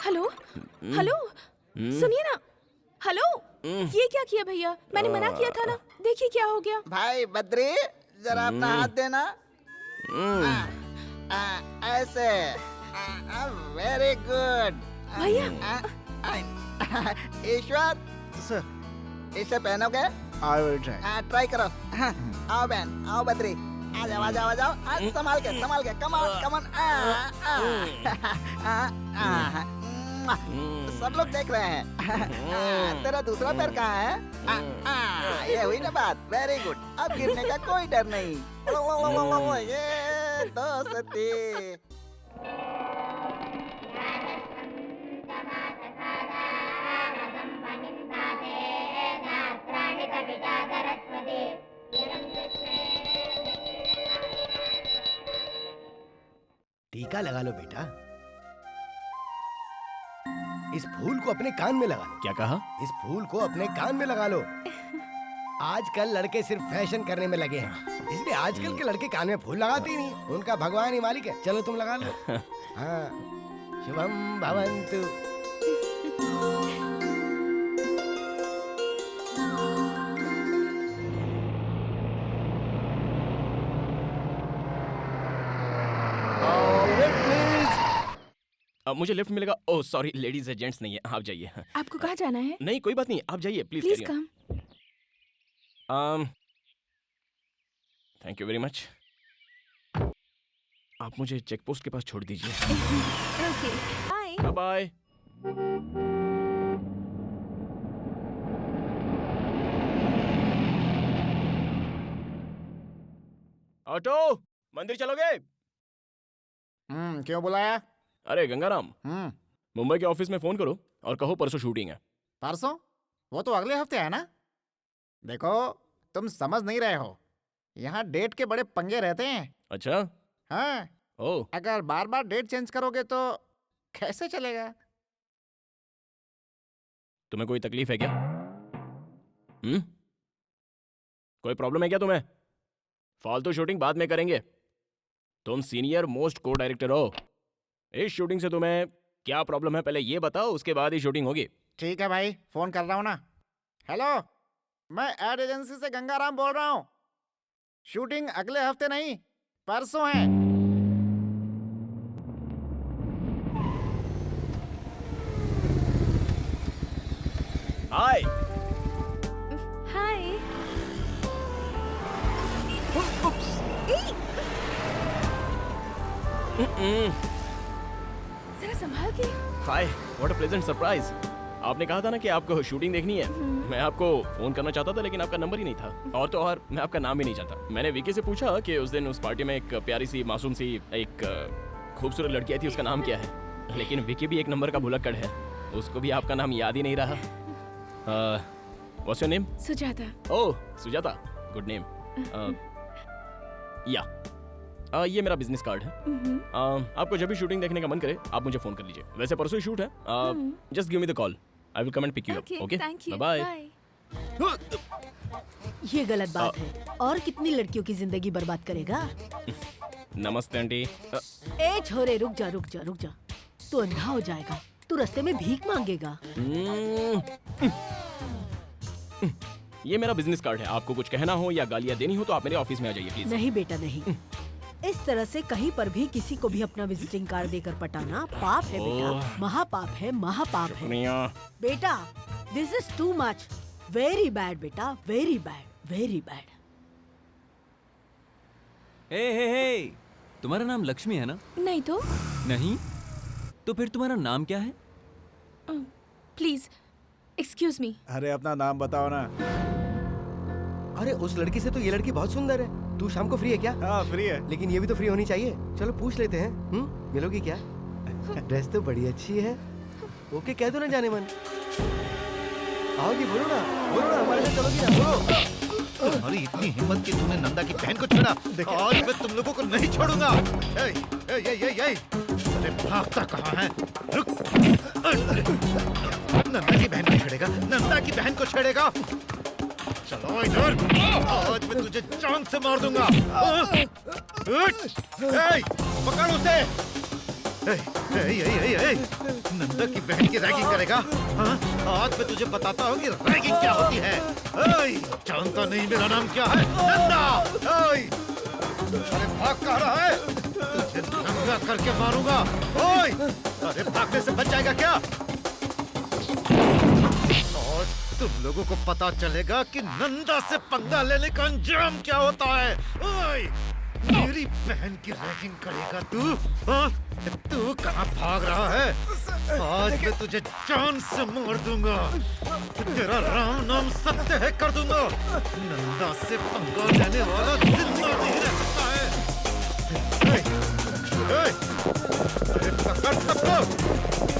हेलो हेलो, सुनिए ना। हेलो, ये क्या किया भैया? मैंने मना किया था ना, देखिए क्या हो गया। भाई बद्री, जरा अपना हाथ देना। ऐसे। वेरी गुड भैया। ईश्वर, सर इसे पहनोगे? I will try. ट्राई करो। आओ बहन, आओ बद्री। आ जाओ, आ जाओ, आ जाओ। संभाल के, संभाल के। Come on, come on. सब लोग देख रहे हैं। तेरा दूसरा पैर कहाँ है? ये हुई ना बात। Very good. अब गिरने का कोई डर नहीं। ये दोस्ती। टीका लगा लो बेटा। इस फूल को अपने कान में लगा लो। क्या कहा? इस फूल को अपने कान में लगा लो। आजकल लड़के सिर्फ फैशन करने में लगे हैं, इसलिए आजकल के लड़के कान में फूल लगाते ही नहीं। उनका भगवान ही मालिक है। चलो तुम लगा लो। हाँ, शुभम भवन्तु। अब मुझे लिफ्ट मिलेगा? ओह सॉरी, लेडीज है, जेंट्स नहीं है। आप जाइए। आपको कहाँ जाना है? नहीं कोई बात नहीं, आप जाइए please. Please come. Thank you very much. आप मुझे चेक पोस्ट के पास छोड़ दीजिए। Okay, bye. बाय। ऑटो, मंदिर चलोगे? क्यों बुलाया? अरे गंगाराम, मुंबई के ऑफिस में फोन करो और कहो परसों शूटिंग है। परसों? वो तो अगले हफ्ते है ना। देखो, तुम समझ नहीं रहे हो, यहाँ डेट के बड़े पंगे रहते हैं। अच्छा। हाँ। ओह। अगर बार बार डेट चेंज करोगे तो कैसे चलेगा? तुम्हें कोई तकलीफ है क्या? कोई प्रॉब्लम है क्या तुम्हें? फालतू शूटिंग बाद में करेंगे। तुम सीनियर मोस्ट को डायरेक्टर हो। इस शूटिंग से तुम्हें क्या प्रॉब्लम है पहले ये बताओ, उसके बाद ही शूटिंग होगी। ठीक है भाई, फोन कर रहा हूँ ना। हेलो, मैं एड एजेंसी से गंगाराम बोल रहा हूँ। शूटिंग अगले हफ्ते नहीं, परसों है। हाय। हाय। जरा संभाल के। हाय, व्हाट अ प्लेजेंट सरप्राइज। आपने कहा था ना कि आपको शूटिंग देखनी है। मैं आपको फोन करना चाहता था लेकिन आपका नंबर ही नहीं था, और तो और मैं आपका नाम भी नहीं चाहता। मैंने विकी से पूछा कि उस दिन उस पार्टी में एक प्यारी सी मासूम सी एक खूबसूरत लड़की आई थी, उसका नाम क्या है। लेकिन विकी भी एक नंबर का भुलक्कड़ है, उसको भी आपका नाम याद ही नहीं रहा। What's your name? Sujata. Oh Sujata, good name. या ये मेरा बिजनेस कार्ड है। आपको जब भी शूटिंग देखने का मन करे आप मुझे फोन कर लीजिए। वैसे परसों ही शूट है। Just give me the call, I will come and pick you up. Okay, bye bye. ये गलत बात है, और कितनी लड़कियों की जिंदगी बर्बाद करेगा। नमस्ते आंटी। ए छोरे, रुक जा रुक जा रुक जा। तू अंधा हो जाएगा, तू रास्ते में भीख मांगेगा। ये मेरा बिजनेस कार्ड है, आपको कुछ कहना हो या गालियाँ देनी हो तो आप मेरे ऑफिस में आ जाइए प्लीज। नहीं बेटा नहीं, इस तरह से कहीं पर भी किसी को भी अपना विजिटिंग कार्ड देकर पटाना पाप है बेटा, महापाप है, महापाप है बेटा। This is too much, very bad बेटा, वेरी बैड, वेरी बैड। हे तुम्हारा नाम लक्ष्मी है ना? नहीं तो नहीं? तो फिर तुम्हारा नाम क्या है? Please excuse me. अरे अपना नाम बताओ ना। अरे उस लड़की से तो ये लड़की बहुत सुंदर है। तू शाम को फ्री है क्या? हाँ फ्री है। लेकिन ये भी तो फ्री होनी चाहिए। चलो पूछ लेते हैं। मिलोगी क्या? ड्रेस तो बड़ी अच्छी है। ओके कह दो ना जाने मन। आओगी? बोलो ना हमारे साथ चलोगी ना? बोलो। तुम्हारी इतनी हिम्मत कि तूने नंदा की बहन को छेड़ा। आज मैं तुम लोगों को नहीं छोड़ूंगा। अरे भागता कहाँ है? रुक। नंदा की बहन को छेड़ेगा? नंदा की बहन को छेड़ेगा? चलो इधर। आज मैं तुझे जान से मार दूंगा। पकड़ उसे। नंदा की बहन की रैगिंग करेगा? हाँ? आज मैं तुझे बताता हूँ कि रैगिंग क्या होती है। जानता नहीं मेरा नाम क्या है? नंदा। अरे भाग कहाँ रहा है? तुझे नंगा करके मारूंगा। अरे भागने से बच जाएगा क्या? आज तुम लोगों को पता चलेगा कि नंदा से पंगा लेने का अंजाम क्या होता है। मेरी बहन की रैगिंग करेगा तू? हाँ? तू कहाँ भाग रहा है? आज मैं तुझे जान से मार दूंगा। तेरा राम नाम सत्य है कर दूंगा। नंदा से पंगा लेने वाला जिंदा नहीं रह सकता है। अरे पकड़ सबको।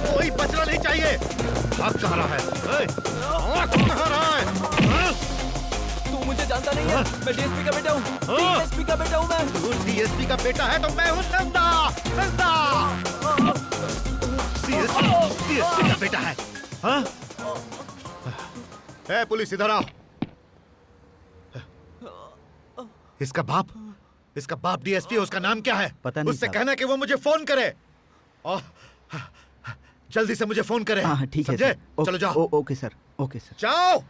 कोई बचना नहीं चाहिए। भाग कहाँ रहा है? भाग कहाँ रहा है? हाँ? तू मुझे जानता नहीं है। मैं डीएसपी का बेटा हूँ। डीएसपी का बेटा हूँ मैं। तू डीएसपी का बेटा है तो मैं हूँ नंदा। डीएसपी का बेटा है। हाँ? पुलिस इधर आओ। इसका बाप डीएसपी है। उसका नाम क्या है? पता नहीं उससे साहब। कहना कि वो मुझे फोन करे। और जल्दी से मुझे फोन करे। हाँ ठीक है समझे? सर। चलो जाओ। Okay sir. Okay sir. जाओ।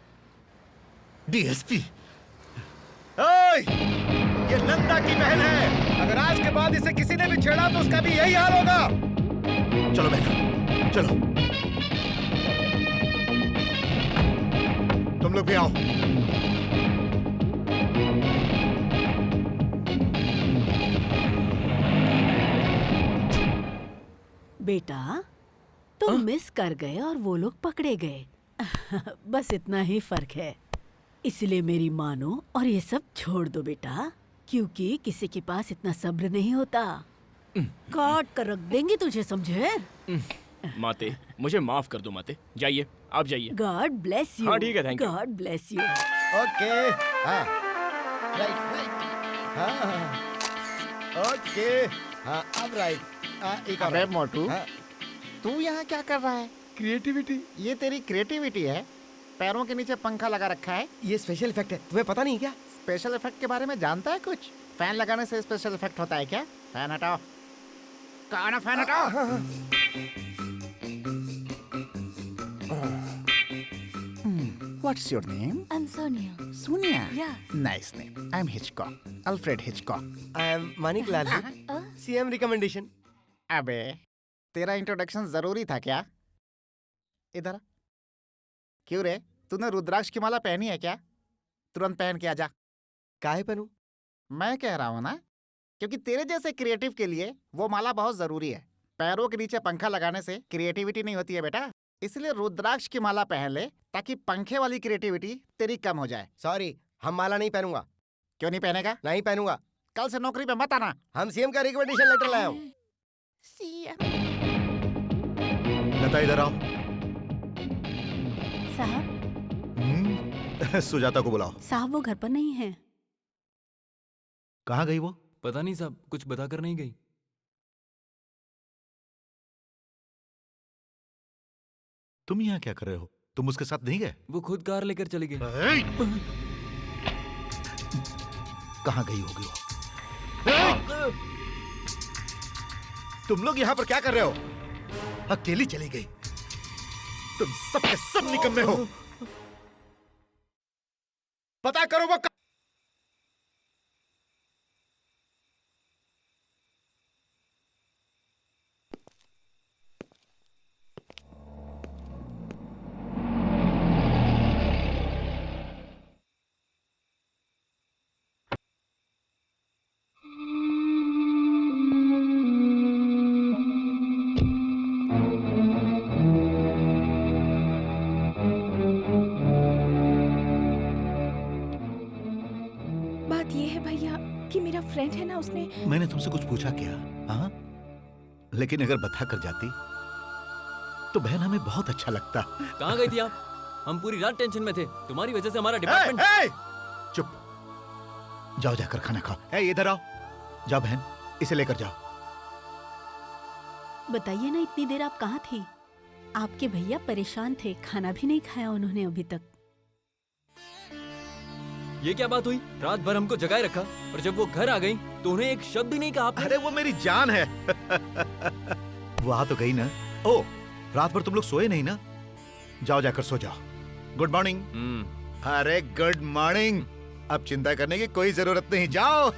डीएसपी। ये नंदा की बहन है। अगर आज के बाद इसे किसी ने भी छेड़ा तो उसका भी यही हाल होगा। चलो बहन चलो। तुम लोग भी आओ। बेटा तुम मिस कर गए और वो लोग पकड़े गए। बस इतना ही फर्क है। इसलिए मेरी मानो और ये सब छोड़ दो बेटा, क्योंकि किसी के पास इतना सब्र नहीं होता। काट कर रख देंगे तुझे, समझे? माते मुझे माफ कर दो माते। जाइए आप जाइए। God bless you. हाँ ठीक है thank you. God bless you. Okay. हाँ राइट। हाँ ओके। हाँ अब राइट। एक अबे मोटू, हाँ। तू यहाँ क्या कर रहा है? क्रिएटिविटी। ये तेरी क्रिएटिविटी है? पैरों के नीचे पंखा लगा रखा है। ये स्पेशल इफेक्ट है, तुम्हें पता नहीं क्या? स्पेशल इफेक्ट के बारे में जानता है कुछ? फैन लगाने से स्पेशल इफेक्ट होता है क्या? फैन हटाओ। कौन है फैन हटाओ? What's your name? I'm Sonia. Sonia. Yeah. Nice name. I'm Hitchcock. Alfred Hitchcock. I am Manik Lal. CM recommendation. अबे तेरा इंट्रोडक्शन जरूरी था क्या? इधर आ। क्यों रे, तूने रुद्राक्ष की माला पहनी है क्या? तुरंत पहन के आजा। काहे पहनूं? मैं कह रहा हूँ ना, क्योंकि तेरे जैसे क्रिएटिव के लिए वो माला बहुत जरूरी है। पैरों के नीचे पंखा लगाने से क्रिएटिविटी नहीं होती है बेटा। इसलिए रुद्राक्ष की माला पहन ले ताकि पंखे वाली क्रिएटिविटी तेरी कम हो जाए। सॉरी, हम माला नहीं पहनूंगा। क्यों नहीं पहनेगा? नहीं पहनूंगा। कल से नौकरी पे मत आना। हम सीएम का रिकमेंडेशन लेटर लाए हूँ। लता इधर आओ। साहब। सुजाता को बुलाओ। साहब वो घर पर नहीं है। कहाँ गई वो? पता नहीं साहब, कुछ बताकर नहीं गई। तुम यहाँ क्या कर रहे हो? तुम उसके साथ नहीं गए? वो खुद कार लेकर चली गई। कहाँ गई होगी वो? तुम लोग यहाँ पर क्या कर रहे हो? अकेली चली गई। तुम सब के सब निकम्मे हो। पता करो वो बात ये है भैया कि मेरा फ्रेंड है ना, उसने मैंने तुमसे कुछ पूछा क्या? हाँ, लेकिन अगर बता कर जाती तो बहन हमें बहुत अच्छा लगता। कहाँ गई थी आप? हम पूरी रात टेंशन में थे, तुम्हारी वजह से हमारा डिपार्टमेंट। चुप, जाओ जाकर खाना खाओ। इधर आओ, जाओ बहन, इसे लेकर जाओ। बताइए ना, इतनी देर आप कहाँ थी? आपके भैया परेशान थे, खाना भी नहीं खाया उन्होंने अभी तक। ये क्या बात हुई? रात भर हमको जगाए रखा और जब वो घर आ गई तो उन्हें एक शब्द भी नहीं कहा आपने। अरे वो मेरी जान है। वो आ तो गई ना। ओ, रात भर तुम लोग सोए नहीं ना? जाओ जाकर सो जाओ। Good morning. अरे गुड मॉर्निंग। अब चिंता करने की कोई जरूरत नहीं, जाओ।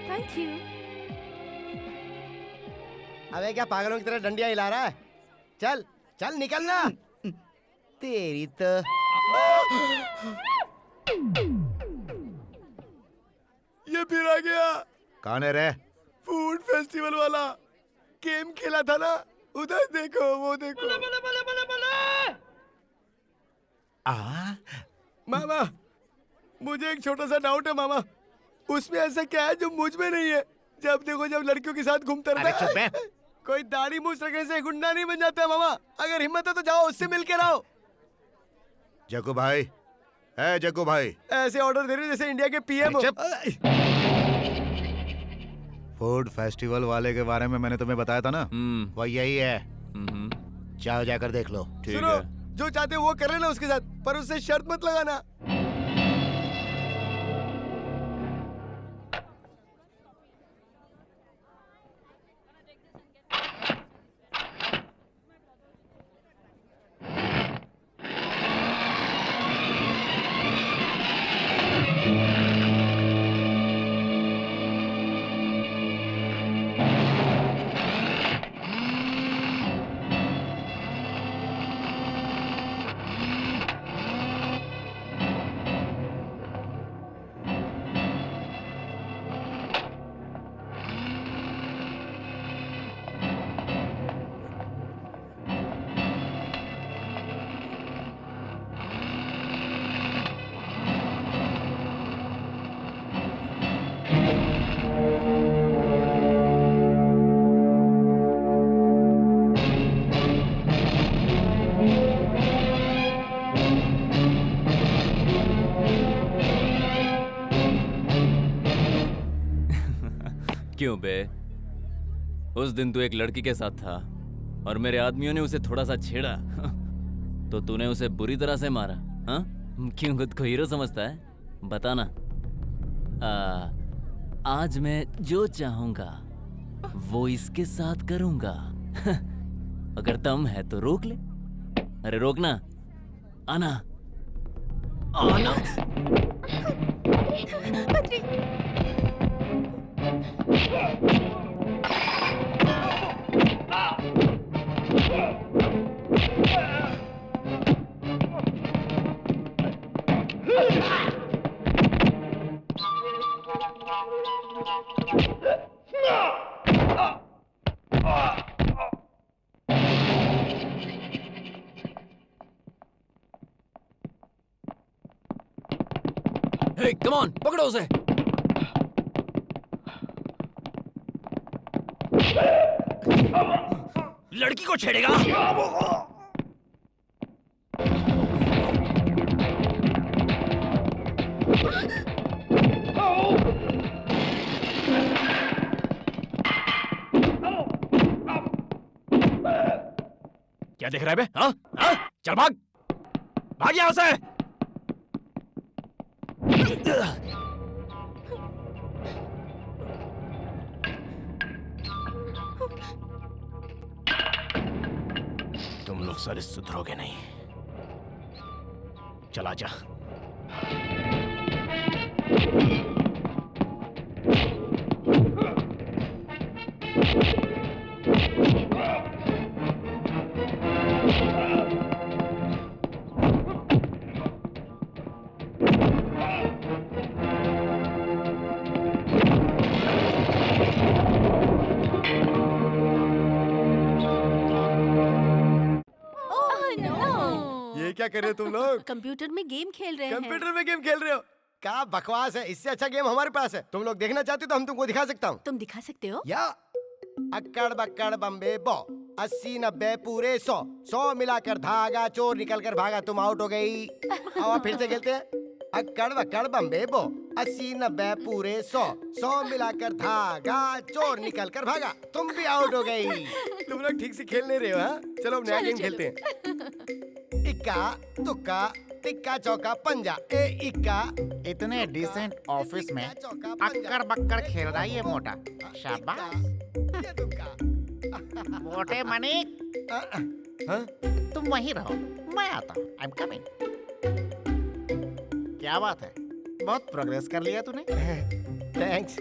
Thank you. अबे क्या पागलों की तरह डंडिया हिला रहा है? चल चल निकलना। तेरी तो ये फिर आ गया। कौन है रे? फूड फेस्टिवल वाला गेम खेला था ना, उधर देखो, वो देखो। मामा, मुझे एक छोटा सा डाउट है मामा। उसमें ऐसा क्या है जो मुझ में नहीं है? जब देखो जब लड़कियों के साथ घूमता रहता है। कोई दाढ़ी मूछ रखने से गुंडा नहीं बन जाता है मामा। अगर हिम्मत है तो जाओ उससे मिल के रहो। जग्गू भाई, जग्गू भाई, ऐसे ऑर्डर दे रहे जैसे इंडिया के पीएम हो। फूड फेस्टिवल वाले के बारे में मैंने तुम्हें बताया था ना, वो यही है। जाओ जाकर देख लो। सुनो, जो चाहते हो वो कर लेना उसके साथ, पर उससे शर्त मत लगाना। क्यों बे? उस दिन तू एक लड़की के साथ था और मेरे आदमियों ने उसे थोड़ा सा छेड़ा तो तूने उसे बुरी तरह से मारा। हाँ, क्यों खुद को हीरो समझता है? बताना। आज मैं जो चाहूंगा वो इसके साथ करूंगा। अगर दम है तो रोक ले। अरे रोकना, आना आना। हे कम ऑन, पकड़ो उसे। लड़की को छेड़ेगा? क्या देख रहा है बे? हाँ? हाँ? चल भाग! भाग यहाँ से! तुम लोग सारे सुधरोगे नहीं। चला जा। ये क्या कर रहे हो तुम लोग? कंप्यूटर में गेम खेल रहे हैं। कंप्यूटर में गेम खेल रहे हो? क्या बकवास है, इससे अच्छा गेम हमारे पास है। तुम लोग देखना चाहते हो तो हम तुमको दिखा सकता हूँ। तुम दिखा सकते हो? या अक्कड़ बक्कड़ बम्बे बो, 80 90 पूरे 100, 100 मिलाकर धागा, चोर निकल कर भागा, तुम आउट हो गई। और फिर से खेलते हैं। अक्कड़ बक्कड़ बम्बे बो, 80 90 पूरे 100, 100 मिलाकर धागा, चोर निकल कर भागा, तुम भी आउट हो गई। तुम लोग ठीक से खेल नहीं रहे हो, हाँ? चलो अब नया गेम खेलते हैं। इक्का तुक्का तिक्का चौका पंजा, ए इक्का। इतने डिसेंट ऑफिस में अक्कड़ बक्कड़ खेल रहा है ये मोटा। शाबाश। मोटे मनिक, तुम वहीं रहो, मैं आता हूँ। I am coming. क्या बात है, बहुत प्रोग्रेस कर लिया तूने। थैंक्स।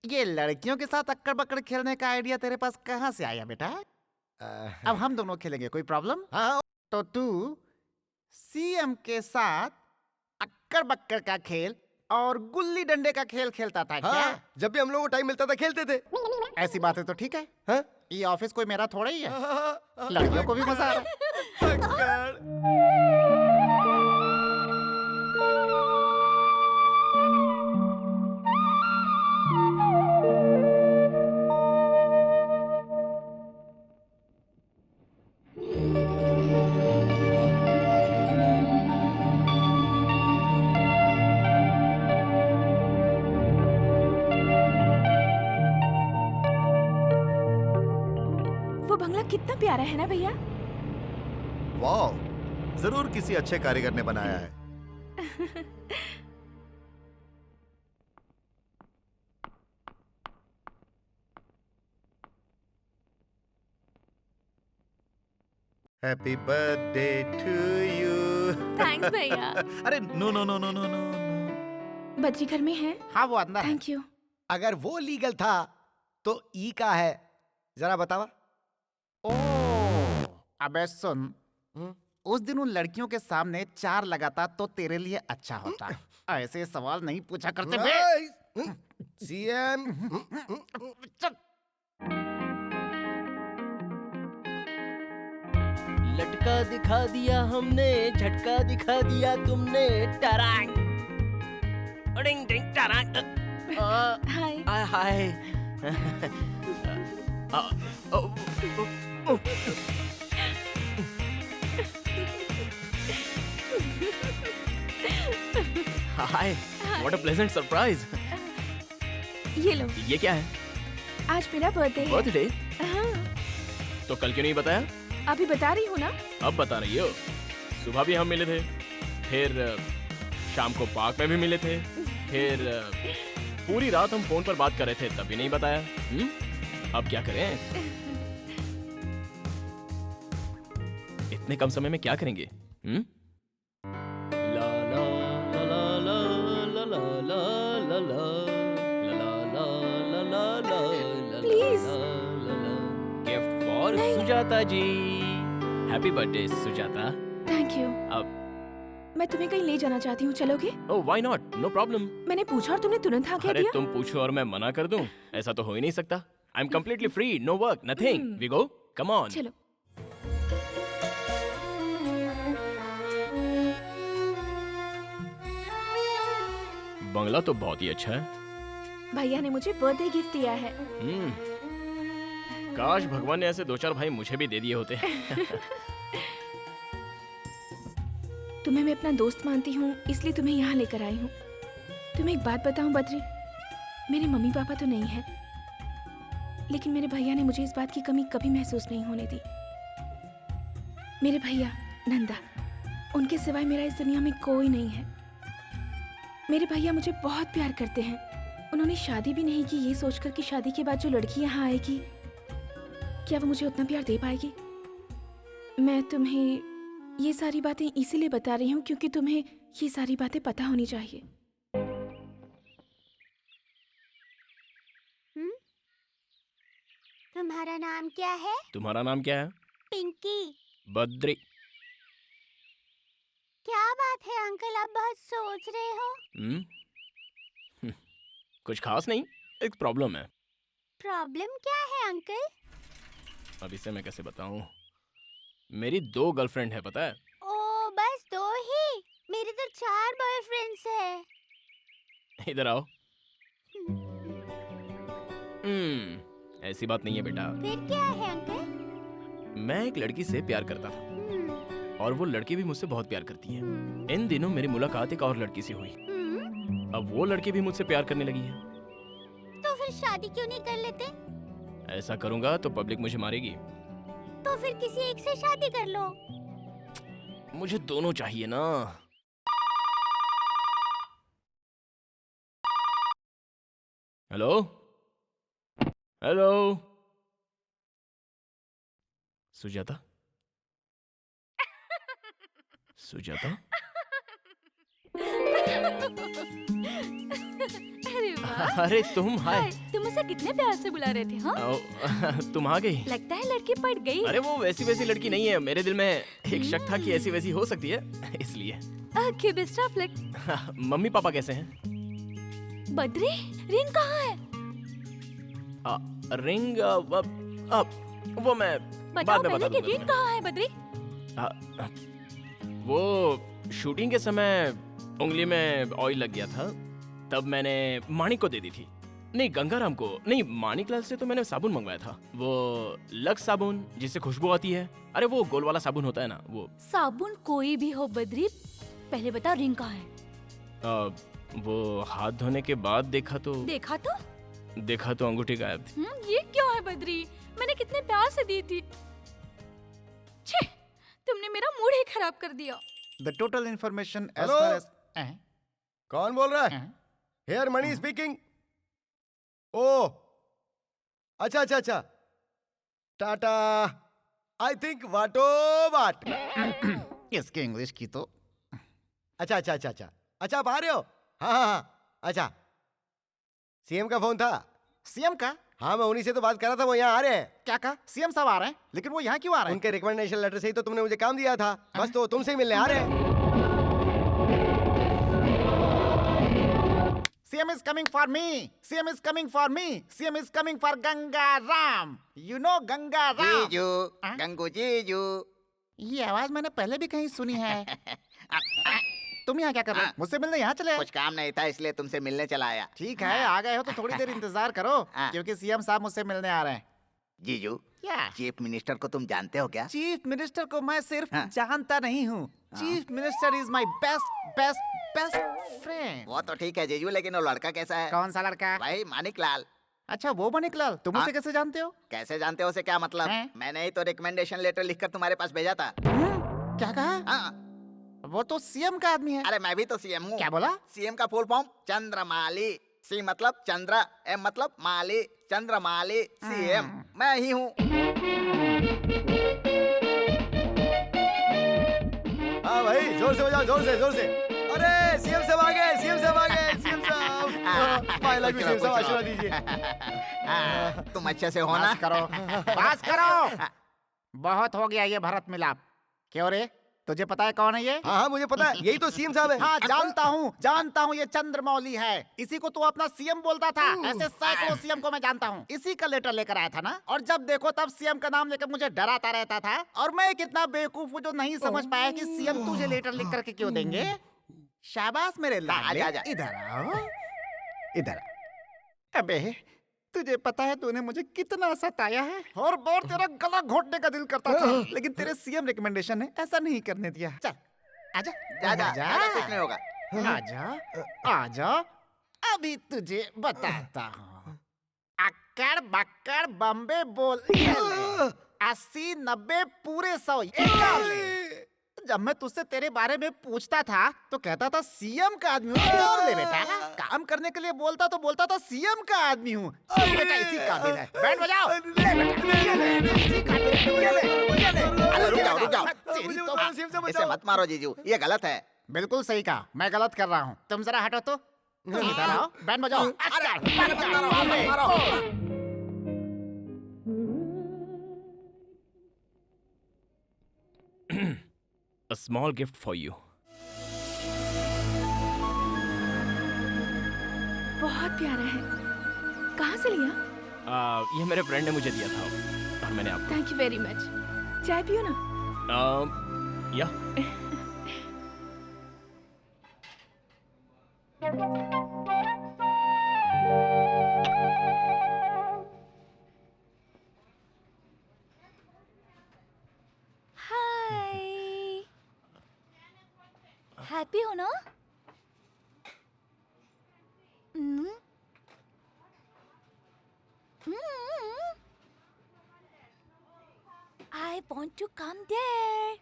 ये लड़कियों के साथ अक्कड़ बक्कड़ खेलने का आइडिया तेरे पास कहाँ से आया बेटा? अब हम दोनों खेलेंगे, कोई प्रॉब्लम? हाँ। तो तू सीएम के साथ अक्कड़ बक्कड़ का खेल और गुल्ली डंडे का खेल खेलता था क्या? हाँ, जब भी हम लोगों को टाइम मिलता था खेलते थे। ऐसी बातें तो ठीक है। हाँ? ये ऑफिस कोई मेरा थोड़ा ही है। लड़कियों को भी मजा आ रहा है। वो बंगला कितना प्यारा है ना भैया। वाह, जरूर किसी अच्छे कारीगर ने बनाया है। Happy birthday to you. Thanks भैया। अरे no no no no no no. Badri घर में है? हाँ वो अंदर है। Thank you. अगर वो लीगल था तो ई का है, जरा बतावा। अबे सुन, उस दिन उन लड़कियों के सामने 4 लगाता तो तेरे लिए अच्छा होता। ऐसे सवाल नहीं पूछा करते बे। सीएम। लटका दिखा दिया हमने, झटका दिखा दिया तुमने। टरांग डिंग डिंग टरांग। हाय। हाय। हाय, व्हाट अ प्लेजेंट सरप्राइज। ये लो। ये क्या है? आज मेरा बर्थडे है। बर्थडे? हाँ। तो कल क्यों नहीं बताया? अभी बता रही हूँ ना। अब बता रही हो? सुबह भी हम मिले थे, फिर शाम को पार्क में भी मिले थे, फिर पूरी रात हम फोन पर बात कर रहे थे, तब भी नहीं बताया। अब क्या करें? इतने कम समय में क्या करेंगे? ला ला ला ला ला ला ला ला ला ला ला ला ला ला। Please. Gift for Sujata ji. Happy birthday Sujata. Thank you. अब मैं तुम्हें कहीं ले जाना चाहती हूँ, चलोगे? Oh why not, no problem. मैंने पूछा और तुमने तुरंत हाँ कह अरे दिया। तुम पूछो और मैं मना कर दूं? ऐसा तो हो ही नहीं सकता। I am completely free, no work, nothing. We go, come on. चलो। बंगला तो बहुत ही अच्छा है। भैया ने मुझे बर्थडे गिफ्ट दिया है। काश भगवान ने ऐसे 2-4 भाई मुझे भी दे दिए होते। तुम्हें मैं अपना दोस्त मानती हूँ, इसलिए तुम्हें यहाँ लेकर आई हूँ। तुम्हें एक बात बताऊँ बद्री, मेरे मम्मी पापा तो नहीं है, लेकिन मेरे भैया ने मुझे इस बात की कमी कभी महसूस नहीं होने दी। मेरे भैया नंदा, उनके सिवाय मेरा इस दुनिया में कोई नहीं है। मेरे भैया मुझे बहुत प्यार करते हैं। उन्होंने शादी भी नहीं की ये सोचकर कि शादी के बाद जो लड़की यहाँ आएगी, क्या वो मुझे उतना प्यार दे पाएगी। मैं तुम्हें ये सारी बातें इसीलिए बता रही हूँ क्योंकि तुम्हें ये सारी बातें पता होनी चाहिए। तुम्हारा नाम क्या है? तुम्हारा नाम क्या है? पिंकी। बद्री। क्या बात है अंकल, आप बहुत सोच रहे हो? कुछ खास नहीं, एक प्रॉब्लम है। प्रॉब्लम क्या है अंकल? अब इसे मैं कैसे बताऊं? मेरी 2 गर्लफ्रेंड है, पता है? ओ, बस 2 ही? मेरे तो 4 बॉयफ्रेंड्स हैं। इधर आओ। ऐसी बात नहीं है बेटा। फिर क्या है अंकल? मैं एक लड़की से प्यार करता था और वो लड़की भी मुझसे बहुत प्यार करती है। इन दिनों मेरी मुलाकात एक और लड़की से हुई। अब वो लड़की भी मुझसे प्यार करने लगी है। तो फिर शादी क्यों नहीं कर लेते? ऐसा करूंगा तो पब्लिक मुझे मारेगी। तो फिर किसी एक से शादी कर लो। मुझे दोनों चाहिए ना। Hello hello, Sujata? सुजाता? अरे वाह। अरे तुम, हाय। तुम उसे कितने प्यार से बुला रहे थे, हाँ? तुम आ गई। लगता है लड़की पड़ गई। अरे वो वैसी लड़की नहीं है। मेरे दिल में एक शक था कि ऐसी वैसी हो सकती है, इसलिए। Okay, best of luck. Mummy papa कैसे हैं? बद्री, रिंग कहाँ है? रिंग वो मैं बताओ बाद में पहले बता कि रिंग कहाँ है बद्री? वो शूटिंग के समय उंगली में ऑयल लग गया था, तब मैंने माणिक को दे दी थी। नहीं, गंगाराम को नहीं, माणिकलाल से तो मैंने साबुन मंगवाया था, वो लक्स साबुन जिससे खुशबू आती है। अरे वो गोल वाला साबुन होता है ना, वो। साबुन कोई भी हो बद्री, पहले बताओ रिंग कहाँ है? वो हाथ धोने के बाद देखा तो अंगूठी गायब थी। ये क्यों है बद्री? मैंने कितने प्यार से दी थी। छे, तुमने मेरा मूड ही खराब कर दिया। The total information as Hello? far as कौन बोल रहा है? Hair money speaking. ओ, अच्छा। टाटा। आई थिंक वाटो वाट। इसके इंग्लिश की तो। अच्छा, आप आ रहे हो? हाँ। अच्छा, सीएम का फोन था। सीएम का? हाँ, मैं उन्हीं से तो बात कर रहा था, वो यहाँ आ रहे हैं। क्या कहा? सीएम साहब आ रहे हैं? लेकिन वो यहाँ क्यों आ रहे हैं? उनके रिकमेंडेशन लेटर से ही तो तुमने मुझे काम दिया था। बस तो तुमसे ही मिलने आ रहे हैं। CM is coming for me. CM is coming for me. CM is coming for Gangaram. You know Gangaram. जीजू, गंगू जीजू। ये आवाज मैंने पहले भी कहीं सुनी है। तुम यहाँ क्या कर रहे हो? मुझसे मिलने यहाँ चले आए? कुछ काम नहीं था इसलिए तुमसे मिलने चला आया। ठीक है, आ गए हो तो थोड़ी देर इंतजार करो, क्योंकि सीएम साहब मुझसे मिलने आ रहे हैं। जीजू, क्या? चीफ मिनिस्टर को तुम जानते हो क्या? चीफ मिनिस्टर को मैं सिर्फ जानता नहीं हूँ। Chief minister is my best friend. वो तो ठीक है जीजू, लेकिन वो लड़का कैसा है? कौन सा लड़का? भाई मानिकलाल। अच्छा, वो मानिकलाल। तुम उसे कैसे जानते हो? कैसे जानते हो उसे क्या मतलब? मैंने ही तो रिकमेंडेशन लेटर लिखकर तुम्हारे पास भेजा था। क्या कहा? वो तो सीएम का आदमी है। अरे मैं भी तो सीएम हूँ। क्या बोला? सीएम का फुल फॉर्म चंद्रमाली। सी मतलब चंद्र, एम मतलब माली, चंद्रमाली सीएम मैं ही हूँ। हाँ भाई, जोर से बजाओ, जोर से। अरे सीएम साहब आ गए। सीएम साहब आशीर्वाद दीजिए। तुम अच्छे से हो ना? बात करो। बहुत हो गया ये भरत मिलाप। क्यों रे, तुझे पता है कौन है ये? हाँ, मुझे पता है, यही तो सीएम साहब है। हाँ, जानता हूँ ये चंद्रमौली है। इसी को तू अपना सीएम बोलता था। ऐसे सैकड़ों सीएम को मैं जानता हूँ। इसी का लेटर लेकर आया था ना, और जब देखो तब सीएम का नाम लेकर मुझे डराता रहता था। और मैं कितना बेवकूफ हूँ जो नहीं समझ पाया कि सीएम तुझे लेटर लिख करके क्यों देंगे। शाबाश मेरे लाडले, आजा, आजा। इधर आओ, इधर आ। अबे तुझे पता है तूने मुझे कितना सताया है और बहुत तेरा गला घोटने का दिल करता था, लेकिन तेरे सीएम रिकमेंडेशन ने ऐसा नहीं करने दिया। चल आजा आजा, आजा, कुछ नहीं होगा। आजा आजा, अभी तुझे बताता हूँ। अक्कड़ बक्कड़ बम्बे बोल, 80 90 पूरे 100 ये कर ले। जब मैं तुझसे तेरे बारे में पूछता था तो कहता था सीएम का आदमी हूँ। और ले बेटा, काम करने के लिए बोलता था सीएम का आदमी हूँ। बेटा इसी काबिल है, बैंड बजाओ। ले बेटा, ये ले, इसी काबिल है, ये ले, ये ले। अरे रुक जाओ, रुक जाओ। तेरी तो इसे मत मारो जीजू, ये गलत है। बिल्कुल सही कहा, मैं गलत कर रहा हूँ। तुम जरा हटो तो, तुम इधर आओ, बैंड बजाओ। A small gift for you. बहुत प्यारा है। कहाँ से लिया? ये मेरे फ्रेंड ने मुझे दिया था और मैंने आपको। Thank you very much. चाय पियो ना। या हाय, हैप्पी हो ना? I want to come there.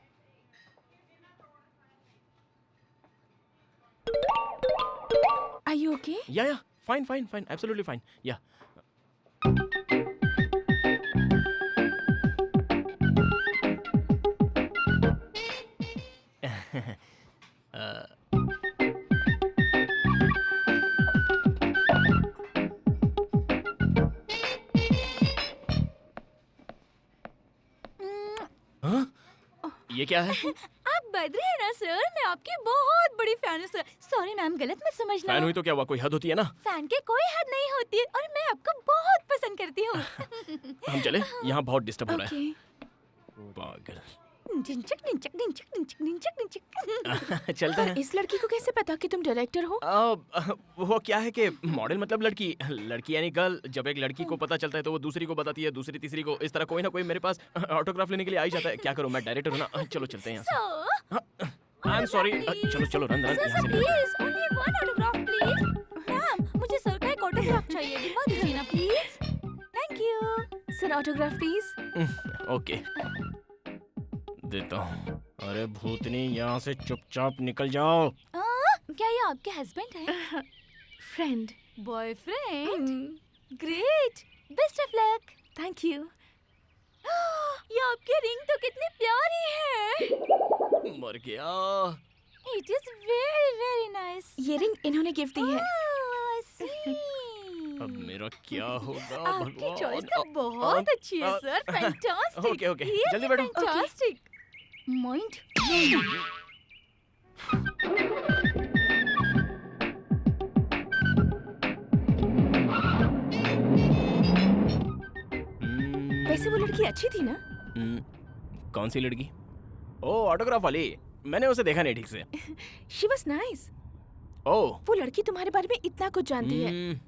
Are you okay? या fine, absolutely fine. या ये क्या है? आप बद्री है ना सर? मैं आपकी बहुत बड़ी फैन हूँ सर। सॉरी मैम, गलत मत समझना। फैन हुई तो क्या हुआ, कोई हद होती है ना। फैन के कोई हद नहीं होती है और मैं आपको बहुत पसंद करती हूँ। हम चले, यहाँ बहुत डिस्टर्ब हो रहा Okay. है। पागल। डिंचक डिंचक डिंचक डिंचक डिंचक डिंचक। चलते हैं। इस लड़की को कैसे पता कि तुम डायरेक्टर हो? वो क्या है कि मॉडल मतलब लड़की, लड़की यानी गर्ल। जब एक लड़की को पता चलता है तो वो दूसरी को बताती है, दूसरी तीसरी को। इस तरह कोई ना कोई मेरे पास ऑटोग्राफ लेने के लिए आ ही जाता है। क्या करूँ, मैं डायरेक्टर हूँ ना। चलो चलते हैं यहाँ से। I am sorry. चलो चलो रन रन यहाँ से निकल। Please only one autograph please. Ma'am मुझे सर का एक ऑटोग्राफ चाहिए, दिलवा दीजिए ना please. Thank you sir autograph please. Okay देता हूँ। अरे भूतनी, यहाँ से चुपचाप निकल जाओ। क्या ये आपके हस्बैंड है? Friend. Boyfriend? Great, best of luck. Thank you. ये आपकी रिंग तो कितनी प्यारी है। मर गया। It is very very nice. ये रिंग इन्होंने गिफ्ट दी है। अब मेरा क्या होगा आपकी भगवान। चॉइस तो बहुत अच्छी है सर। फैंटास्टिक। ओके ओके, जल्दी बैठो। फैंटास्टिक। माइंड। वैसे वो लड़की अच्छी थी ना? कौन सी लड़की? ओ ऑटोग्राफ वाली। मैंने उसे देखा नहीं ठीक से। She was nice. ओह वो लड़की तुम्हारे बारे में इतना कुछ जानती है।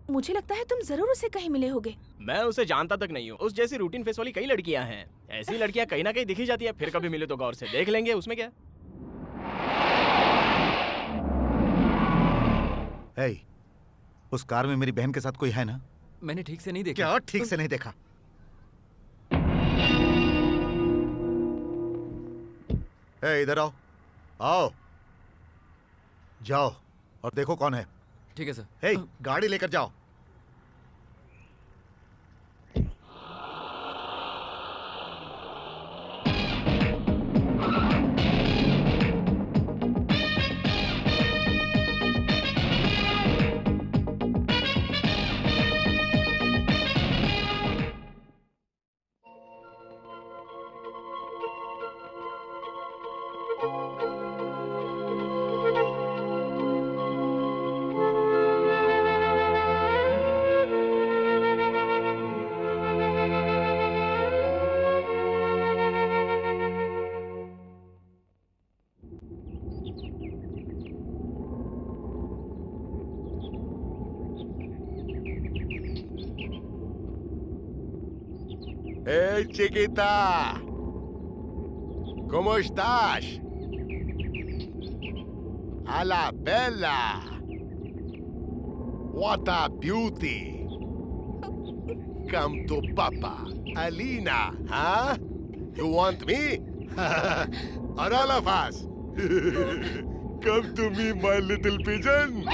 मुझे लगता है तुम जरूर उसे कहीं मिले होगे। मैं उसे जानता तक नहीं हूँ। उस जैसी रूटीन फेस वाली कई लड़कियां हैं। ऐसी लड़कियां कहीं ना कहीं दिखी जाती है। फिर कभी मिले तो गौर से देख लेंगे, उसमें क्या। hey, उस कार में मेरी बहन के साथ कोई है ना? मैंने ठीक से नहीं देखा। क्या ठीक से नहीं देखा? इधर आओ, आओ, जाओ और देखो कौन है। ठीक है सर। हे, गाड़ी लेकर जाओ। Hey, chiquita. ¿Cómo estás? A la bella. What a beauty. Come to Papa. Alina, huh? You want me? Or all of us? Come to me, my little pigeon.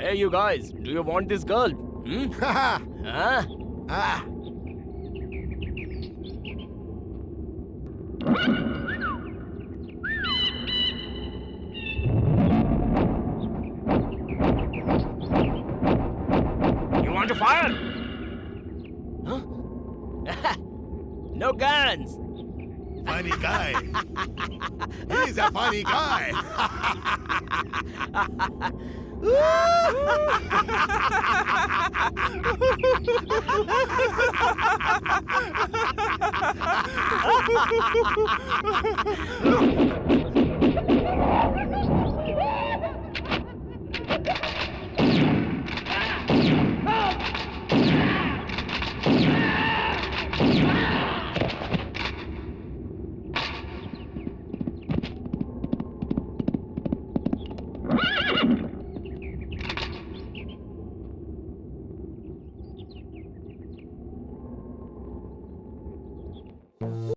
Hey, you guys, do you want this girl? Huh? Ah. You want to fire? Huh? No guns. Funny guy. He's a funny guy.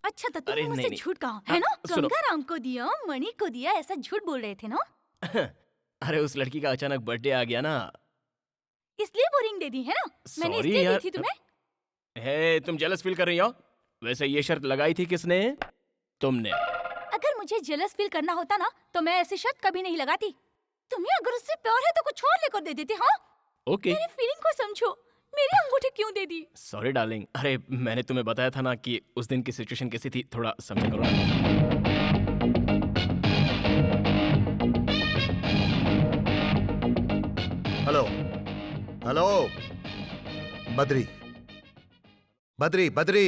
अच्छा तो अरे तुमने मुझसे नहीं। झूठ कहा हाँ, है ना? सुनो। गंगाराम को दिया, मणि को दिया, ऐसा झूठ बोल रहे थे ना? अरे उस लड़की का अचानक बर्थडे आ गया ना। इसलिए वो रिंग दे दी है ना? मैंने Sorry इसलिए यार। दी थी तुम्हें? हे, तुम जेलस फील कर रही हो? वैसे ये शर्त लगाई थी किसने? तुमने। अगर मुझे जेलस फील करना होता ना तो मैं ऐसी शर्त कभी नहीं लगाती। तुम्हें अगर उससे प्यार है तो कुछ और लेकर दे देती, हाँ? ओके। मेरी फीलिंग को समझो। मेरी अंगूठी क्यों दे दी? Sorry darling. अरे मैंने तुम्हें बताया था ना कि उस दिन की सिचुएशन कैसी थी, थोड़ा समझा करो ना। हेलो हेलो बद्री बद्री बद्री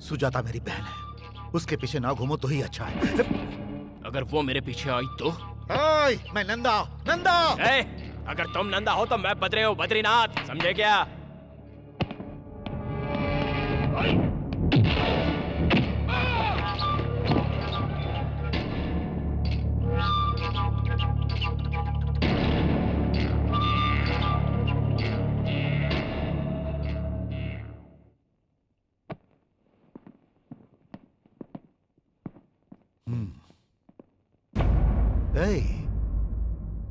सुजाता मेरी बहन है, उसके पीछे ना घूमो तो ही अच्छा है। अगर वो मेरे पीछे आई तो? ओए, मैं नंदा नंदा। ए, अगर तुम नंदा हो तो मैं बद्री हूँ, बद्रीनाथ, समझे क्या?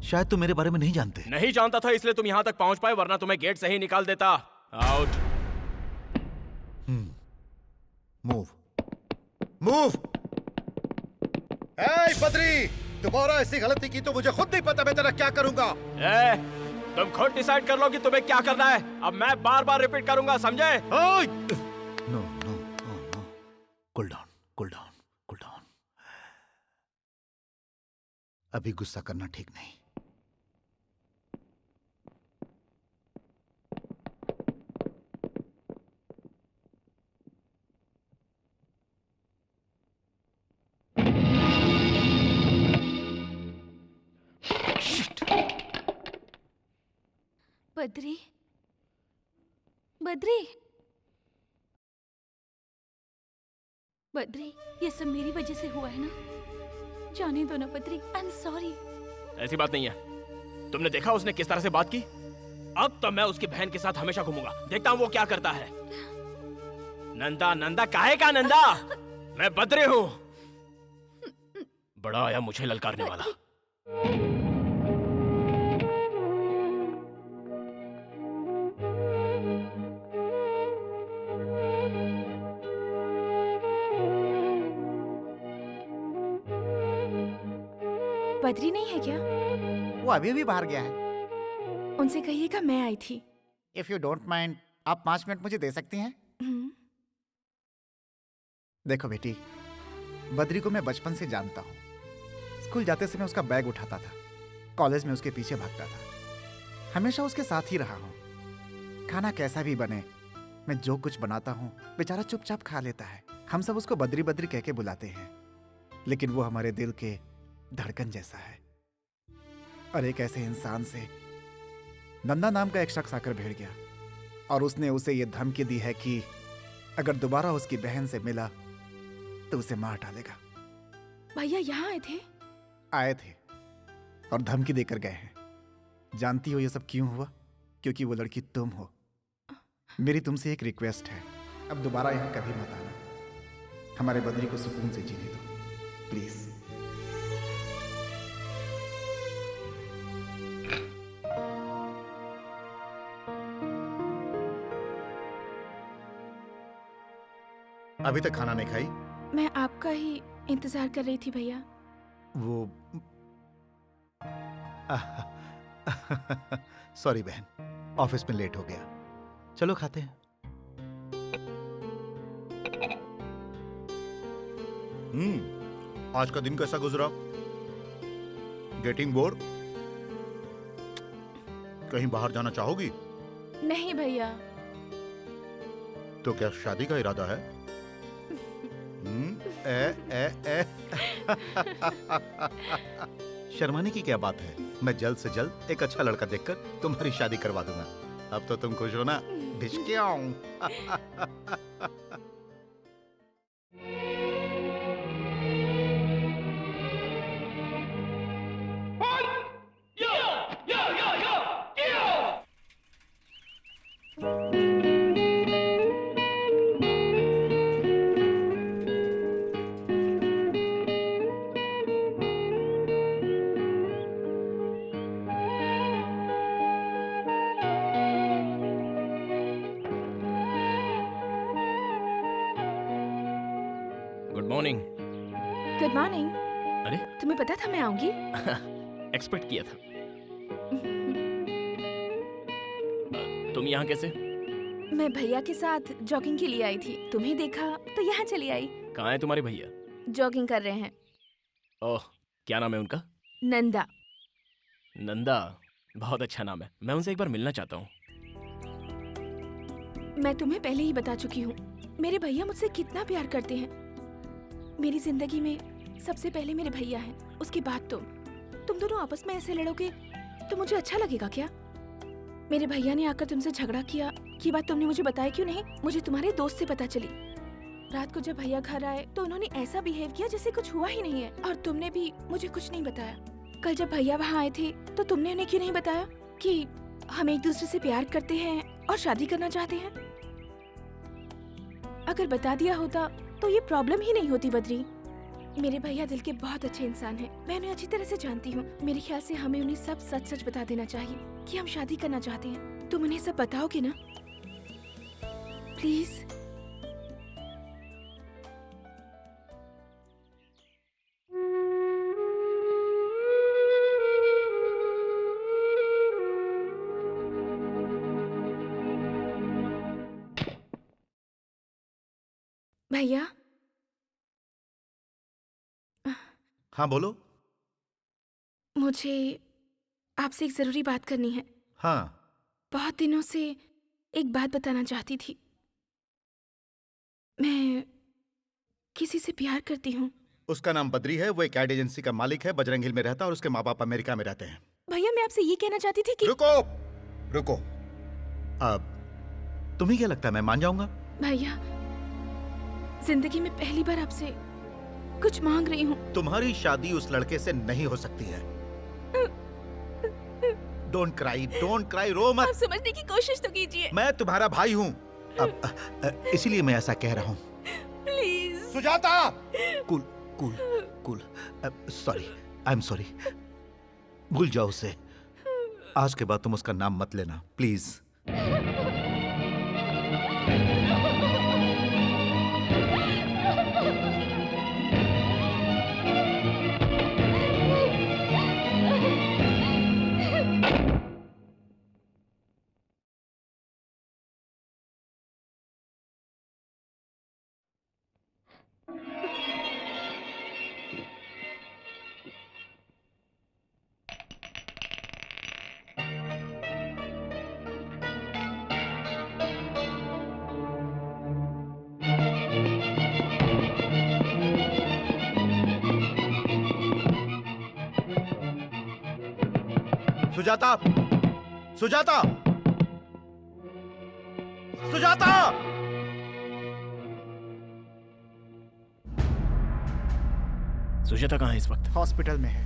शायद तुम मेरे बारे में नहीं जानते। नहीं जानता था इसलिए तुम यहाँ तक पहुँच पाए, वरना तुम्हें गेट से ही निकाल देता। आउट। Move move. ए बद्री, दोबारा ऐसी गलती की तो मुझे खुद नहीं पता मैं तेरा क्या करूंगा। ए, तुम खुद डिसाइड कर लो कि तुम्हें क्या करना है। अब मैं बार बार रिपीट करूंगा, समझे? No no no, cool down cool down cool down. अभी गुस्सा करना ठीक नहीं। बद्री, बद्री, बद्री, ये सब मेरी वजह से हुआ है ना? जाने दो ना बद्री, आई एम सॉरी। ऐसी बात नहीं है। तुमने देखा उसने किस तरह से बात की? अब तो मैं उसकी बहन के साथ हमेशा घूमूंगा, देखता हूँ वो क्या करता है। नंदा, नंदा काहे का नंदा? मैं बद्री हूँ। बड़ा आया मुझे ललकारने वाला। बद्री नहीं है क्या? वो अभी भी बाहर गया है। उनसे कहिएगा मैं आई थी। इफ यू डोंट माइंड, आप 5 मिनट मुझे दे सकती हैं? देखो बेटी, बद्री को मैं बचपन से जानता हूँ। स्कूल जाते समय उसका बैग उठाता था, कॉलेज में उसके पीछे भागता था, हमेशा उसके साथ ही रहा हूँ। खाना कैसा भी बने, मैं जो कुछ बनाता हूँ बेचारा चुपचाप खा लेता है। हम सब उसको बद्री बद्री कह के बुलाते हैं, लेकिन वो हमारे दिल के धड़कन जैसा है। और एक ऐसे इंसान से नंदा नाम का एक शख्स आकर भिड़ गया और उसने उसे ये धमकी दी है कि अगर दोबारा उसकी बहन से मिला तो उसे मार डालेगा। भैया यहाँ आए थे? आए थे और धमकी देकर गए हैं। जानती हो ये सब क्यों हुआ? क्योंकि वो लड़की तुम हो। मेरी तुमसे एक रिक्वेस्ट है, अब दोबारा यहाँ कभी मत आना। हमारे बद्री को सुकून से जीने दो प्लीज। अभी तक खाना नहीं खाई? मैं आपका ही इंतजार कर रही थी भैया। वो सॉरी बहन, ऑफिस में लेट हो गया। चलो खाते हैं। आज का दिन कैसा गुजरा? Getting bored? कहीं बाहर जाना चाहोगी? नहीं भैया। तो क्या शादी का इरादा है? शर्माने की क्या बात है? मैं जल्द से जल्द एक अच्छा लड़का देखकर तुम्हारी शादी करवा दूंगा। अब तो तुम खुश हो ना? भिचकियाऊं। Good morning. Good morning. अरे तुम्हें पता था मैं आऊंगी? एक्सपेक्ट किया था। तुम यहाँ कैसे? मैं भैया के साथ जॉगिंग के लिए आई थी, तुम्हें देखा तो यहाँ चली आई। कहाँ है तुम्हारे भैया? जॉगिंग कर रहे हैं। ओह, क्या नाम है उनका? नंदा। नंदा, बहुत अच्छा नाम है। मैं उनसे एक बार मिलना चाहता हूँ। मैं तुम्हें पहले ही बता चुकी हूँ, मेरे भैया मुझसे कितना प्यार करते हैं। मेरी जिंदगी में सबसे पहले मेरे भैया हैं, उसके बाद तुम दोनों आपस में ऐसे लड़ोगे तो मुझे अच्छा लगेगा क्या? मेरे भैया ने आकर तुमसे झगड़ा किया, ये बात तुमने मुझे बताया क्यों नहीं? मुझे तुम्हारे दोस्त से पता चली। रात को जब भैया घर आए तो उन्होंने ऐसा बिहेव किया जैसे कुछ हुआ ही नहीं है, और तुमने भी मुझे कुछ नहीं बताया। कल जब भैया वहाँ आए थे तो तुमने उन्हें क्यों नहीं बताया कि हम एक दूसरे से प्यार करते हैं और शादी करना चाहते हैं? अगर बता दिया होता तो ये प्रॉब्लम ही नहीं होती बद्री। मेरे भैया दिल के बहुत अच्छे इंसान हैं, मैं उन्हें अच्छी तरह से जानती हूँ। मेरे ख्याल से हमें उन्हें सब सच सच बता देना चाहिए कि हम शादी करना चाहते हैं। तुम उन्हें सब बताओगे ना प्लीज? भैया। हाँ बोलो। मुझे आपसे एक जरूरी बात करनी है। हाँ। बहुत दिनों से एक बात बताना चाहती थी। मैं किसी से प्यार करती हूँ। उसका नाम बद्री है, वो एक एड एजेंसी का मालिक है, बजरंग हिल में रहता है और उसके माँ बाप अमेरिका में रहते हैं। भैया मैं आपसे ये कहना चाहती थी कि रुको रुको, अब तुम्हें क्या लगता है मैं मान जाऊंगा? भैया, जिंदगी में पहली बार आपसे कुछ मांग रही हूँ। तुम्हारी शादी उस लड़के से नहीं हो सकती है। डोंट क्राई, रो मत। आप समझने की कोशिश तो कीजिए। मैं तुम्हारा भाई हूँ। अब इसीलिए मैं ऐसा कह रहा हूँ। Please. Sujata! Cool. Sorry, I am sorry. भूल जाओ उसे। आज के बाद तुम उसका नाम मत लेना, प्लीज। सुजाता! सुजाता! सुजाता! सुजाता कहाँ है इस वक्त? हॉस्पिटल में है।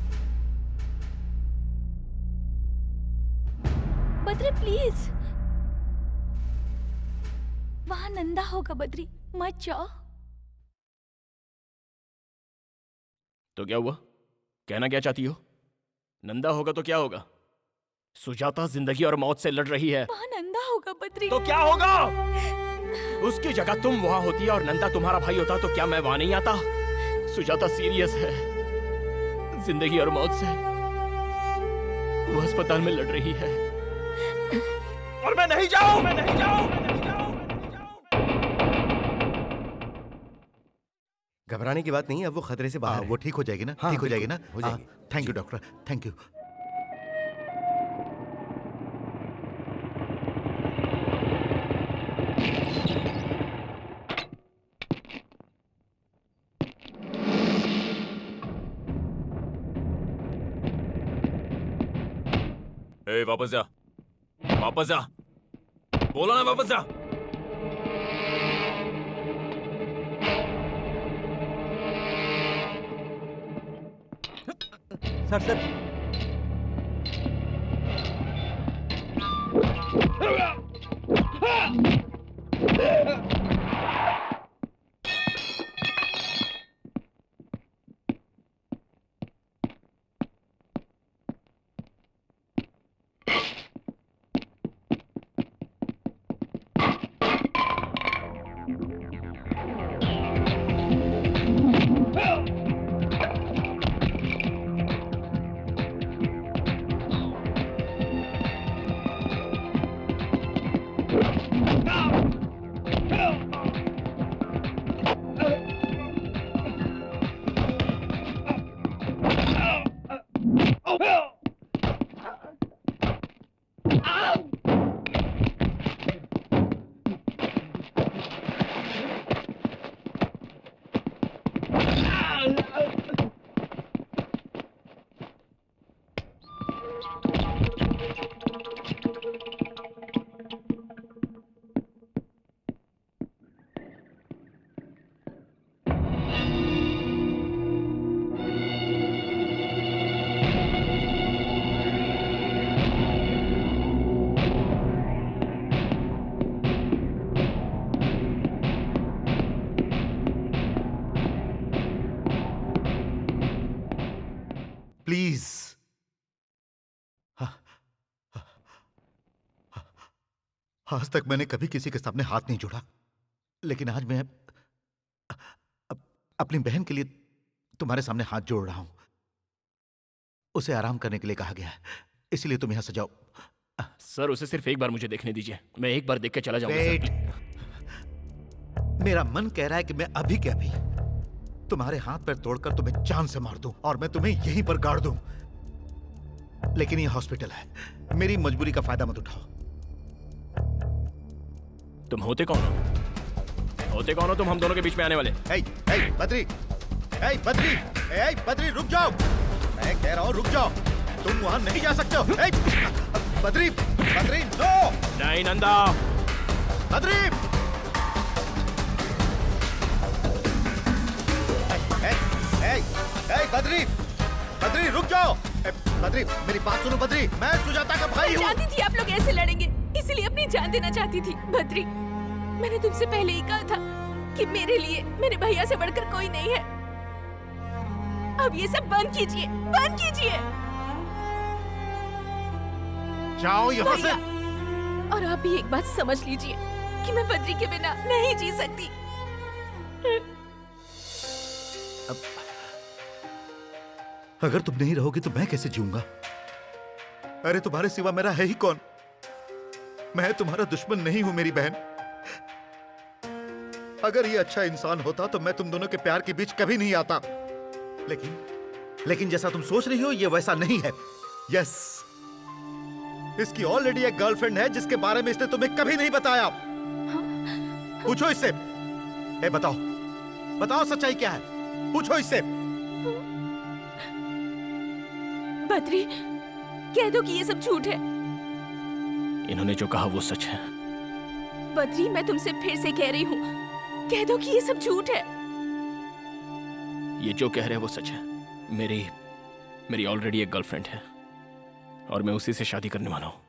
बद्री प्लीज, वहां नंदा होगा। बद्री मत जाओ। तो क्या हुआ? कहना क्या चाहती हो? नंदा होगा तो क्या होगा? सुजाता जिंदगी और मौत से लड़ रही है। वहां नंदा होगा बद्री। तो क्या होगा? उसकी जगह तुम वहां होती और नंदा तुम्हारा भाई होता तो क्या मैं वहां नहीं आता? सुजाता सीरियस है, जिंदगी और मौत से। वो अस्पताल में लड़ रही है और मैं नहीं जाऊं। घबराने की बात नहीं है, अब वो खतरे से बाहर है। वो ठीक हो जाएगी ना? हाँ, ठीक हो जाएगी ना? हो जाएगी। Thank you doctor, thank you. ए, वापस जा, वापस जा, बोला ना वापस जा। Sir please. आज तक मैंने कभी किसी के सामने हाथ नहीं जोड़ा, लेकिन आज मैं अपनी बहन के लिए तुम्हारे सामने हाथ जोड़ रहा हूं। उसे आराम करने के लिए कहा गया है, इसलिए तुम यहां से जाओ। सर, उसे सिर्फ एक बार मुझे देखने दीजिए, मैं एक बार देख के चला जाऊंगा। वेट, मेरा मन कह रहा है कि मैं अभी के अभी तुम्हारे हाथ पैर तोड़कर तुम्हें जान से मार दूं और मैं तुम्हें यहीं पर गाड़ दूं, लेकिन ये हॉस्पिटल है, मेरी मजबूरी का फायदा मत उठाओ। तुम होते कौन हो? होते कौन हो तुम हम दोनों के बीच में आने वाले? बद्री, बद्री रुक जाओ, मैं कह रहा हूं रुक जाओ, तुम वहां नहीं जा सकते हो। बद्री, बद्री, नो! नहीं नंदा। बद्री! बद्री, बद्री रुक जाओ। बद्री मेरी बात सुनो बद्री, मैं सुजाता का भाई हूँ। मैं जानती थी आप लोग ऐसे लड़ेंगे, इसीलिए अपनी जान देना चाहती थी। बद्री, मैंने तुमसे पहले ही कहा था कि मेरे लिए मेरे भैया से बढ़कर कोई नहीं है। अब ये सब बंद कीजिए, बंद कीजिए। जाओ यहाँ से। और आप भी एक बात समझ लीजिए कि मैं बद्री के बिना नहीं जी सकती। अगर तुम नहीं रहोगी तो मैं कैसे जीऊंगा? अरे तुम्हारे सिवा मेरा है ही कौन? मैं तुम्हारा दुश्मन नहीं हूं मेरी बहन। अगर ये अच्छा इंसान होता तो मैं तुम दोनों के प्यार के बीच कभी नहीं आता। लेकिन जैसा तुम सोच रही हो ये वैसा नहीं है। यस, इसकी ऑलरेडी एक गर्लफ्रेंड है जिसके बारे में इसने तुम्हें कभी नहीं बताया। पूछो इससे। बताओ, बताओ सच्चाई क्या है? पूछो इससे। बद्री, कह दो कि ये सब झूठ है। इन्होंने जो कहा वो सच है। बद्री, मैं तुमसे फिर से कह रही हूँ, कह दो कि ये सब झूठ है। ये जो कह रहे हैं वो सच है। मेरी ऑलरेडी एक गर्लफ्रेंड है और मैं उसी से शादी करने वाला हूँ।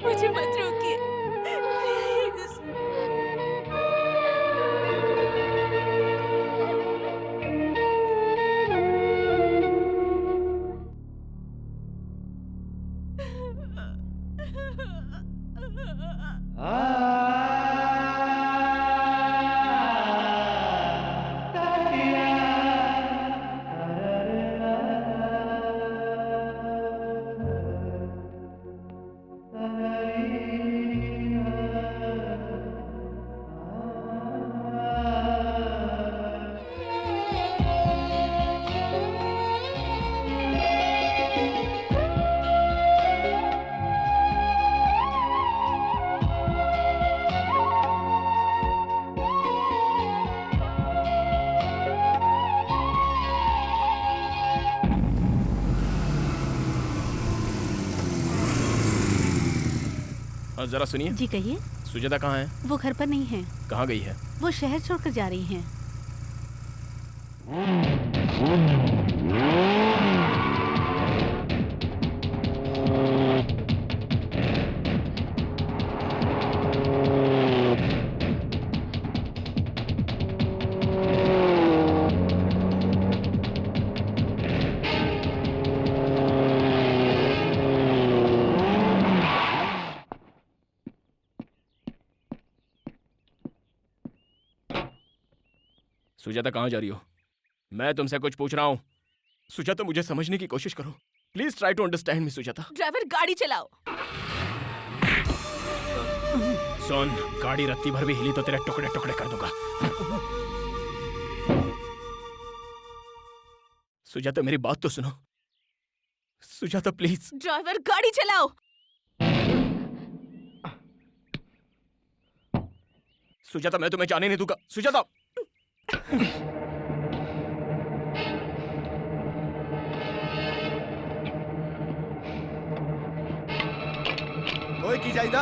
मुझे मत रोकिए, प्लीज। जरा सुनिए। जी कहिए। सुजाता कहाँ है? वो घर पर नहीं है। कहाँ गई है? वो शहर छोड़कर जा रही हैं। सुजाता कहाँ जा रही हो? मैं तुमसे कुछ पूछ रहा हूँ। सुजाता मुझे समझने की कोशिश करो। Please try to understand me Sujata. Driver, गाड़ी चलाओ। सुन, गाड़ी रत्ती भर भी हिली तो तेरे टुकड़े टुकड़े कर दूंगा। सुजाता मेरी बात तो सुनो। सुजाता प्लीज। ड्राइवर, गाड़ी चलाओ। सुजाता मैं तुम्हें जाने नहीं दूंगा। सुजाता। ओए की जाइदा।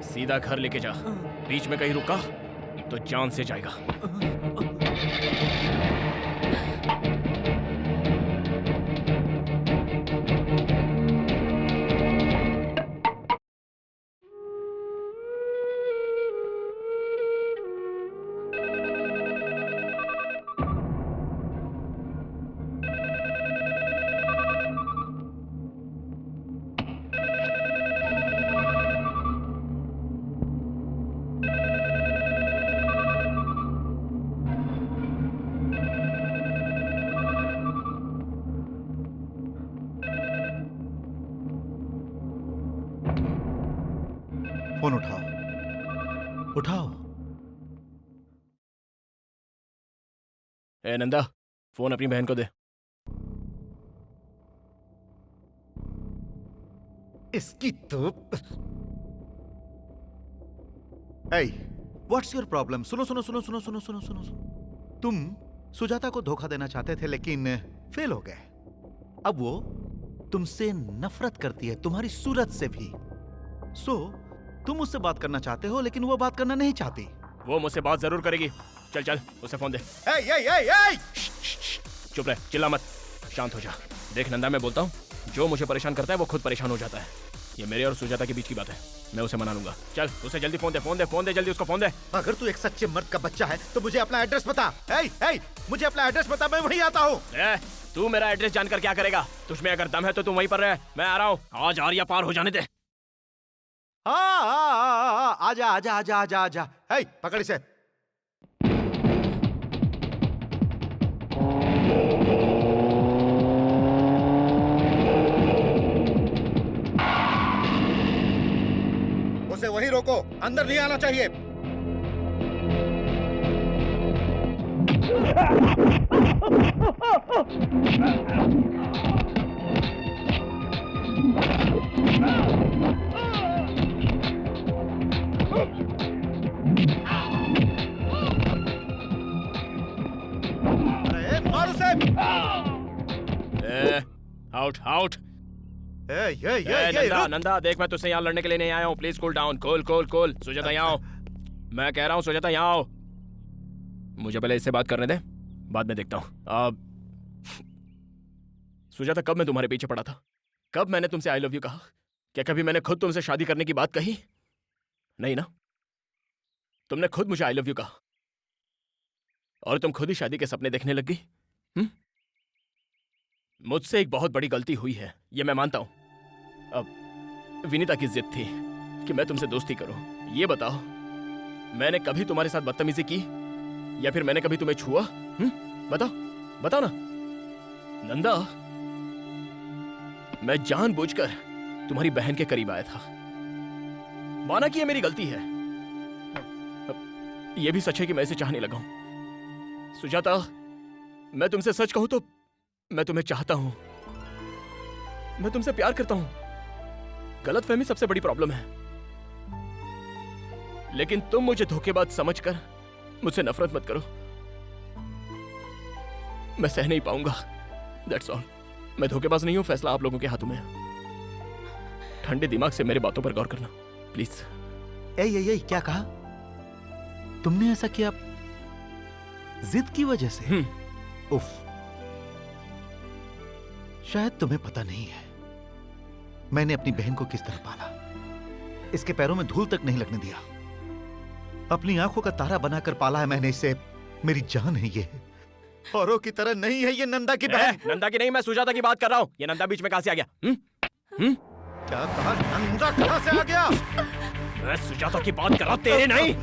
सीधा घर लेके जा। बीच में कहीं रुका तो जान से जाएगा। फोन उठाओ, उठाओ। ए नंदा, फोन अपनी बहन को दे। इसकी तो Hey, what's your problem? सुनो सुनो सुनो सुनो सुनो सुनो सुनो सुनो। तुम सुजाता को धोखा देना चाहते थे लेकिन फेल हो गए। अब वो तुमसे नफरत करती है, तुम्हारी सूरत से भी। तुम उससे बात करना चाहते हो लेकिन वो बात करना नहीं चाहती। वो मुझसे बात जरूर करेगी। चल चल, उसे फोन दे। चुप रह, चिल्ला मत, शांत हो जा। देख नंदा, मैं बोलता हूँ, जो मुझे परेशान करता है वो खुद परेशान हो जाता है। ये मेरे और सुजाता के बीच की बात है, मैं उसे मना लूंगा। चल, उसे जल्दी फोन दे, फोन दे, फोन दे, जल्दी उसको फोन दे। अगर तू एक सच्चे मर्द का बच्चा है तो मुझे अपना एड्रेस बता। मुझे अपना एड्रेस बता, मैं वहीं आता हूँ। तू मेरा एड्रेस जानकर क्या करेगा? तुझमें अगर दम है तो तू वहीं पर रह, मैं आ रहा हूँ। आज आर्या पार हो जाने दे। आजा आजा आजा आजा आजा। पकड़ इसे। उसे वहीं रोको, अंदर नहीं आना चाहिए। अरे मार उसे। Out out. नंदा नंदा, देख मैं तुझसे यहाँ लड़ने के लिए नहीं आया हूँ। Please cool down. Cool cool cool. Sujata यहाँ आओ, मैं कह रहा हूँ सुजाता यहाँ आओ। मुझे पहले इससे बात करने दे, बाद में देखता हूँ। सुजाता, कब मैं तुम्हारे पीछे पड़ा था? कब मैंने तुमसे आई लव यू कहा? क्या कभी मैंने खुद तुमसे शादी करने की बात कही? नहीं ना। तुमने खुद मुझे आई लव यू कहा और तुम खुद ही शादी के सपने देखने लग गई। मुझसे एक बहुत बड़ी गलती हुई है, ये मैं मानता हूं। अब विनीता की जिद थी कि मैं तुमसे दोस्ती करूं। ये बताओ, मैंने कभी तुम्हारे साथ बदतमीजी की या फिर मैंने कभी तुम्हें छुआ? बताओ बताओ ना नंदा। मैं जानबूझकर तुम्हारी बहन के करीब आया था। माना कि ये मेरी गलती है, ये भी सच है कि मैं इसे चाहने लगा हूं। सुजाता, मैं तुमसे सच कहूं तो मैं तुम्हें चाहता हूं, मैं तुमसे प्यार करता हूं। गलतफहमी सबसे बड़ी प्रॉब्लम है, लेकिन तुम मुझे धोखेबाज समझकर मुझसे नफरत मत करो। मैं सह नहीं पाऊंगा, दैट्स ऑल। मैं धोखेबाज नहीं हूं, फैसला आप लोगों के हाथों में है। ठंडे दिमाग से मेरे बातों पर गौर करना प्लीज। क्या कहा तुमने? ऐसा किया जिद की वजह से? उफ, शायद तुम्हें पता नहीं है मैंने अपनी बहन को किस तरह पाला। इसके पैरों में धूल तक नहीं लगने दिया। अपनी आंखों का तारा बनाकर पाला है मैंने इसे। मेरी जान है ये, औरों की तरह नहीं है ये। नंदा की बहन। नंदा की नहीं, मैं सुजाता की बात कर रहा हूं। ये नंदा बीच में कहां से आ गया? क्या कहा? नंदा कहां से आ गया? मैं सुजाता की बात कर रहा हूं, तेरे नहीं।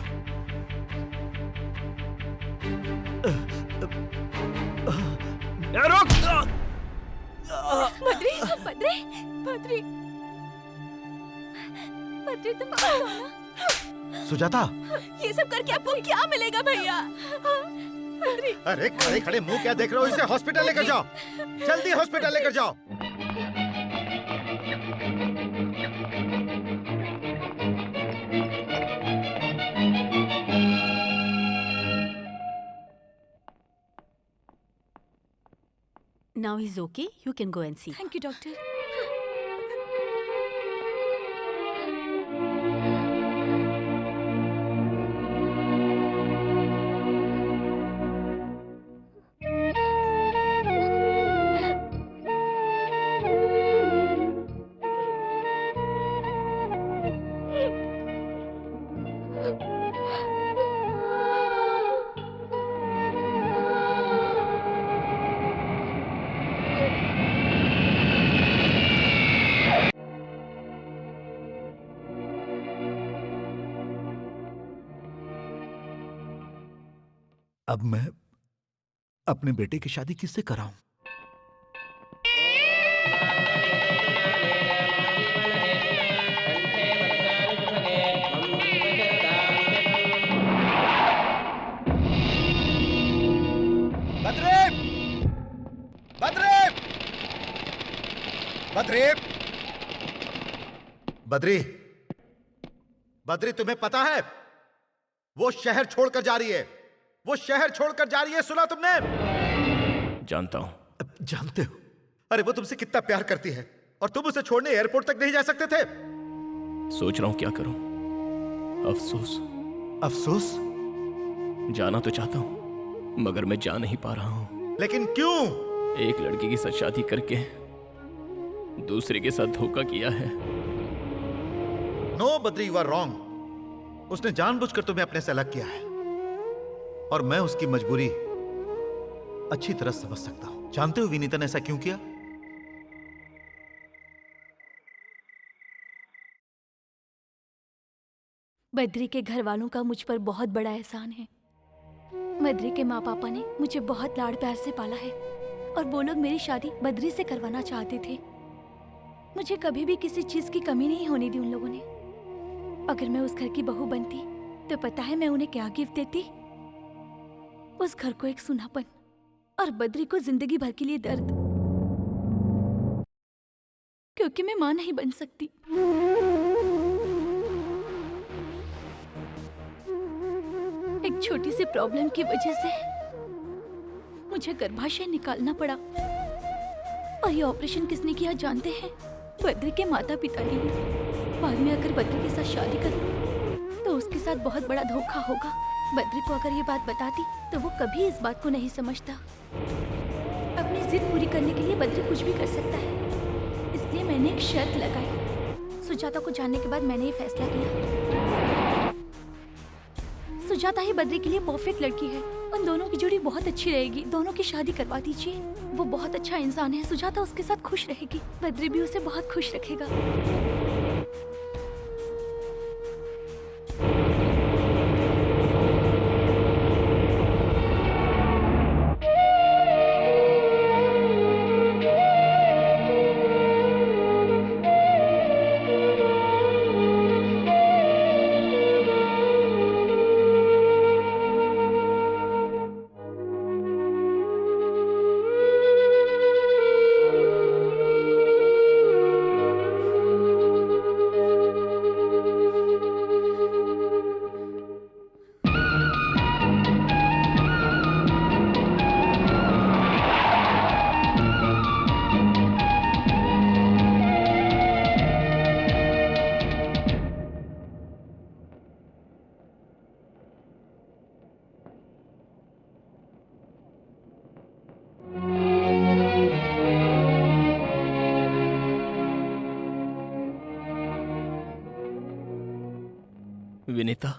रुक। बद्री, बद्री, बद्री, बद्री, तुम कौन हो ना? सुजाता, ये सब करके आपको क्या मिलेगा भैया? बद्री। अरे खड़े खड़े मुंह क्या देख रहे हो? इसे हॉस्पिटल लेकर जाओ, जल्दी हॉस्पिटल लेकर जाओ। Now he's okay. You can go and see. Thank you, doctor. अब मैं अपने बेटे की शादी किससे कराऊं? बद्री, बद्री, बद्री, तुम्हें पता है वो शहर छोड़कर जा रही है, वो शहर छोड़कर जा रही है, सुना तुमने? जानता हूं। जानते हो? अरे वो तुमसे कितना प्यार करती है और तुम उसे छोड़ने एयरपोर्ट तक नहीं जा सकते थे। सोच रहा हूं क्या करूं। अफसोस। अफसोस? जाना तो चाहता हूं मगर मैं जा नहीं पा रहा हूं। लेकिन क्यों? एक लड़की के साथ शादी करके दूसरे के साथ धोखा किया है। No Badri, you are wrong. उसने जानबूझकर तुम्हें अपने से अलग किया है और मैं उसकी मजबूरी अच्छी तरह समझ सकता हूं। जानते हो विनीता ने ऐसा क्यों किया? बद्री के घर वालों का मुझ पर बहुत बड़ा एहसान है। बद्री के माँ पापा ने मुझे बहुत लाड़ प्यार से पाला है और वो लोग मेरी शादी बद्री से करवाना चाहते थे। मुझे कभी भी किसी चीज की कमी नहीं होने दी उन लोगों ने। अगर मैं उस घर की बहू बनती तो पता है मैं उन्हें क्या गिफ्ट देती? उस घर को एक सुनापन और बद्री को जिंदगी भर के लिए दर्द, क्योंकि मैं मां नहीं बन सकती। एक छोटी सी प्रॉब्लम की वजह से मुझे गर्भाशय निकालना पड़ा और ये ऑपरेशन किसने किया जानते हैं? बद्री के माता पिता ने। बाद में अगर बद्री के साथ शादी करूं तो उसके साथ बहुत बड़ा धोखा होगा। बद्री को अगर ये बात बताती तो वो कभी इस बात को नहीं समझता। अपनी जिद पूरी करने के लिए बद्री कुछ भी कर सकता है, इसलिए मैंने एक शर्त लगाई। सुजाता को जानने के बाद मैंने ये फैसला किया, सुजाता ही बद्री के लिए परफेक्ट लड़की है। उन दोनों की जोड़ी बहुत अच्छी रहेगी। दोनों की शादी करवा दीजिए। वो बहुत अच्छा इंसान है। सुजाता उसके साथ खुश रहेगी, बद्री भी उसे बहुत खुश रखेगा। विनीता,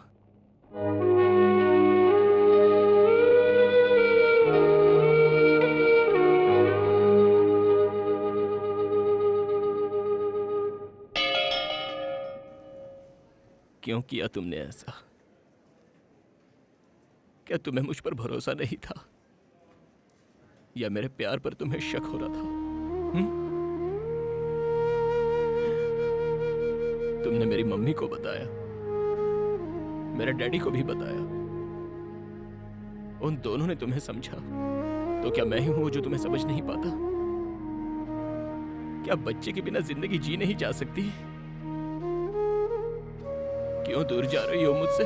क्यों किया तुमने ऐसा? क्या तुम्हें मुझ पर भरोसा नहीं था या मेरे प्यार पर तुम्हें शक हो रहा था? तुमने मेरी मम्मी को बताया, मेरे डैडी को भी बताया। उन दोनों ने तुम्हें समझा, तो क्या मैं ही हूं जो तुम्हें समझ नहीं पाता? क्या बच्चे के बिना जिंदगी जी नहीं जा सकती? क्यों दूर जा रही हो मुझसे?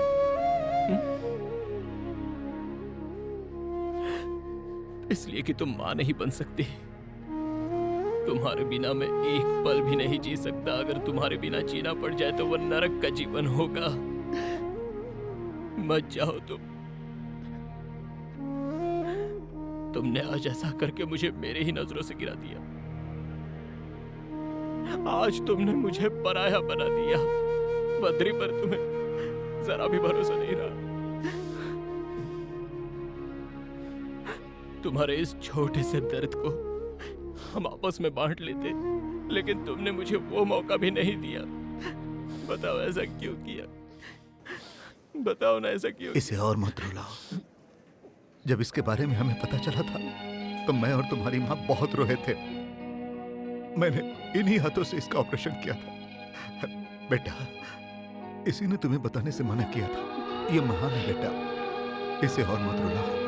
इसलिए कि तुम मां नहीं बन सकती। तुम्हारे बिना मैं एक पल भी नहीं जी सकता। अगर तुम्हारे बिना जीना पड़ जाए तो वो नरक का जीवन होगा। मत जाओ तुमने आज ऐसा करके मुझे मेरे ही नजरों से गिरा दिया। आज तुमने मुझे पराया बना दिया। बद्री पर तुम्हें जरा भी भरोसा नहीं रहा। तुम्हारे इस छोटे से दर्द को हम आपस में बांट लेते, लेकिन तुमने मुझे वो मौका भी नहीं दिया। बताओ ऐसा क्यों किया? बताओ ना ऐसा क्यों? इसे और मत रुलाओ। जब इसके बारे में हमें पता चला था तो मैं और तुम्हारी माँ बहुत रोए थे। मैंने इन्हीं हाथों से इसका ऑपरेशन किया था। बेटा, इसी ने तुम्हें बताने से मना किया था। ये महान है बेटा, इसे और मत रुलाओ।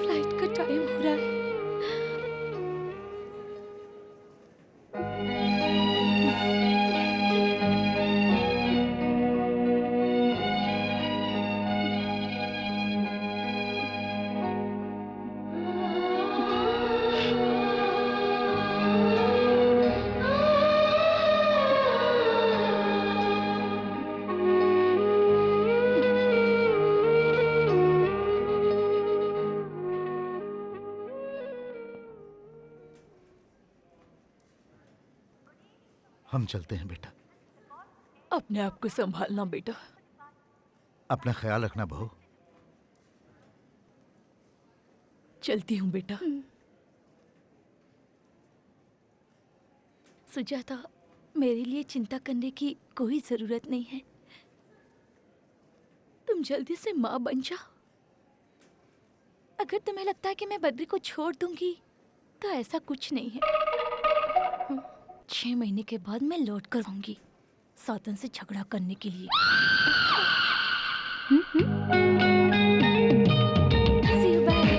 फ्लाइट का हम चलते हैं बेटा। अपने आप को संभालना बेटा। अपना ख्याल रखना बहू। चलती हूँ बेटा। सुजाता, मेरे लिए चिंता करने की कोई जरूरत नहीं है। तुम जल्दी से माँ बन जाओ। अगर तुम्हें लगता है कि मैं बद्री को छोड़ दूंगी तो ऐसा कुछ नहीं है। 6 महीने के बाद मैं लौट कर आऊंगी सातन से झगड़ा करने के लिए। See you, bye.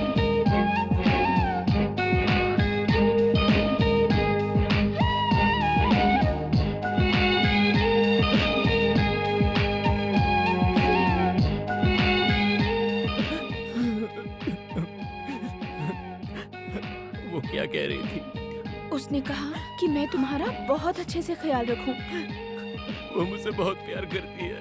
वो क्या कह रही थी? उसने कहा कि मैं तुम्हारा बहुत अच्छे से ख्याल रखूं। वो मुझसे बहुत प्यार करती है।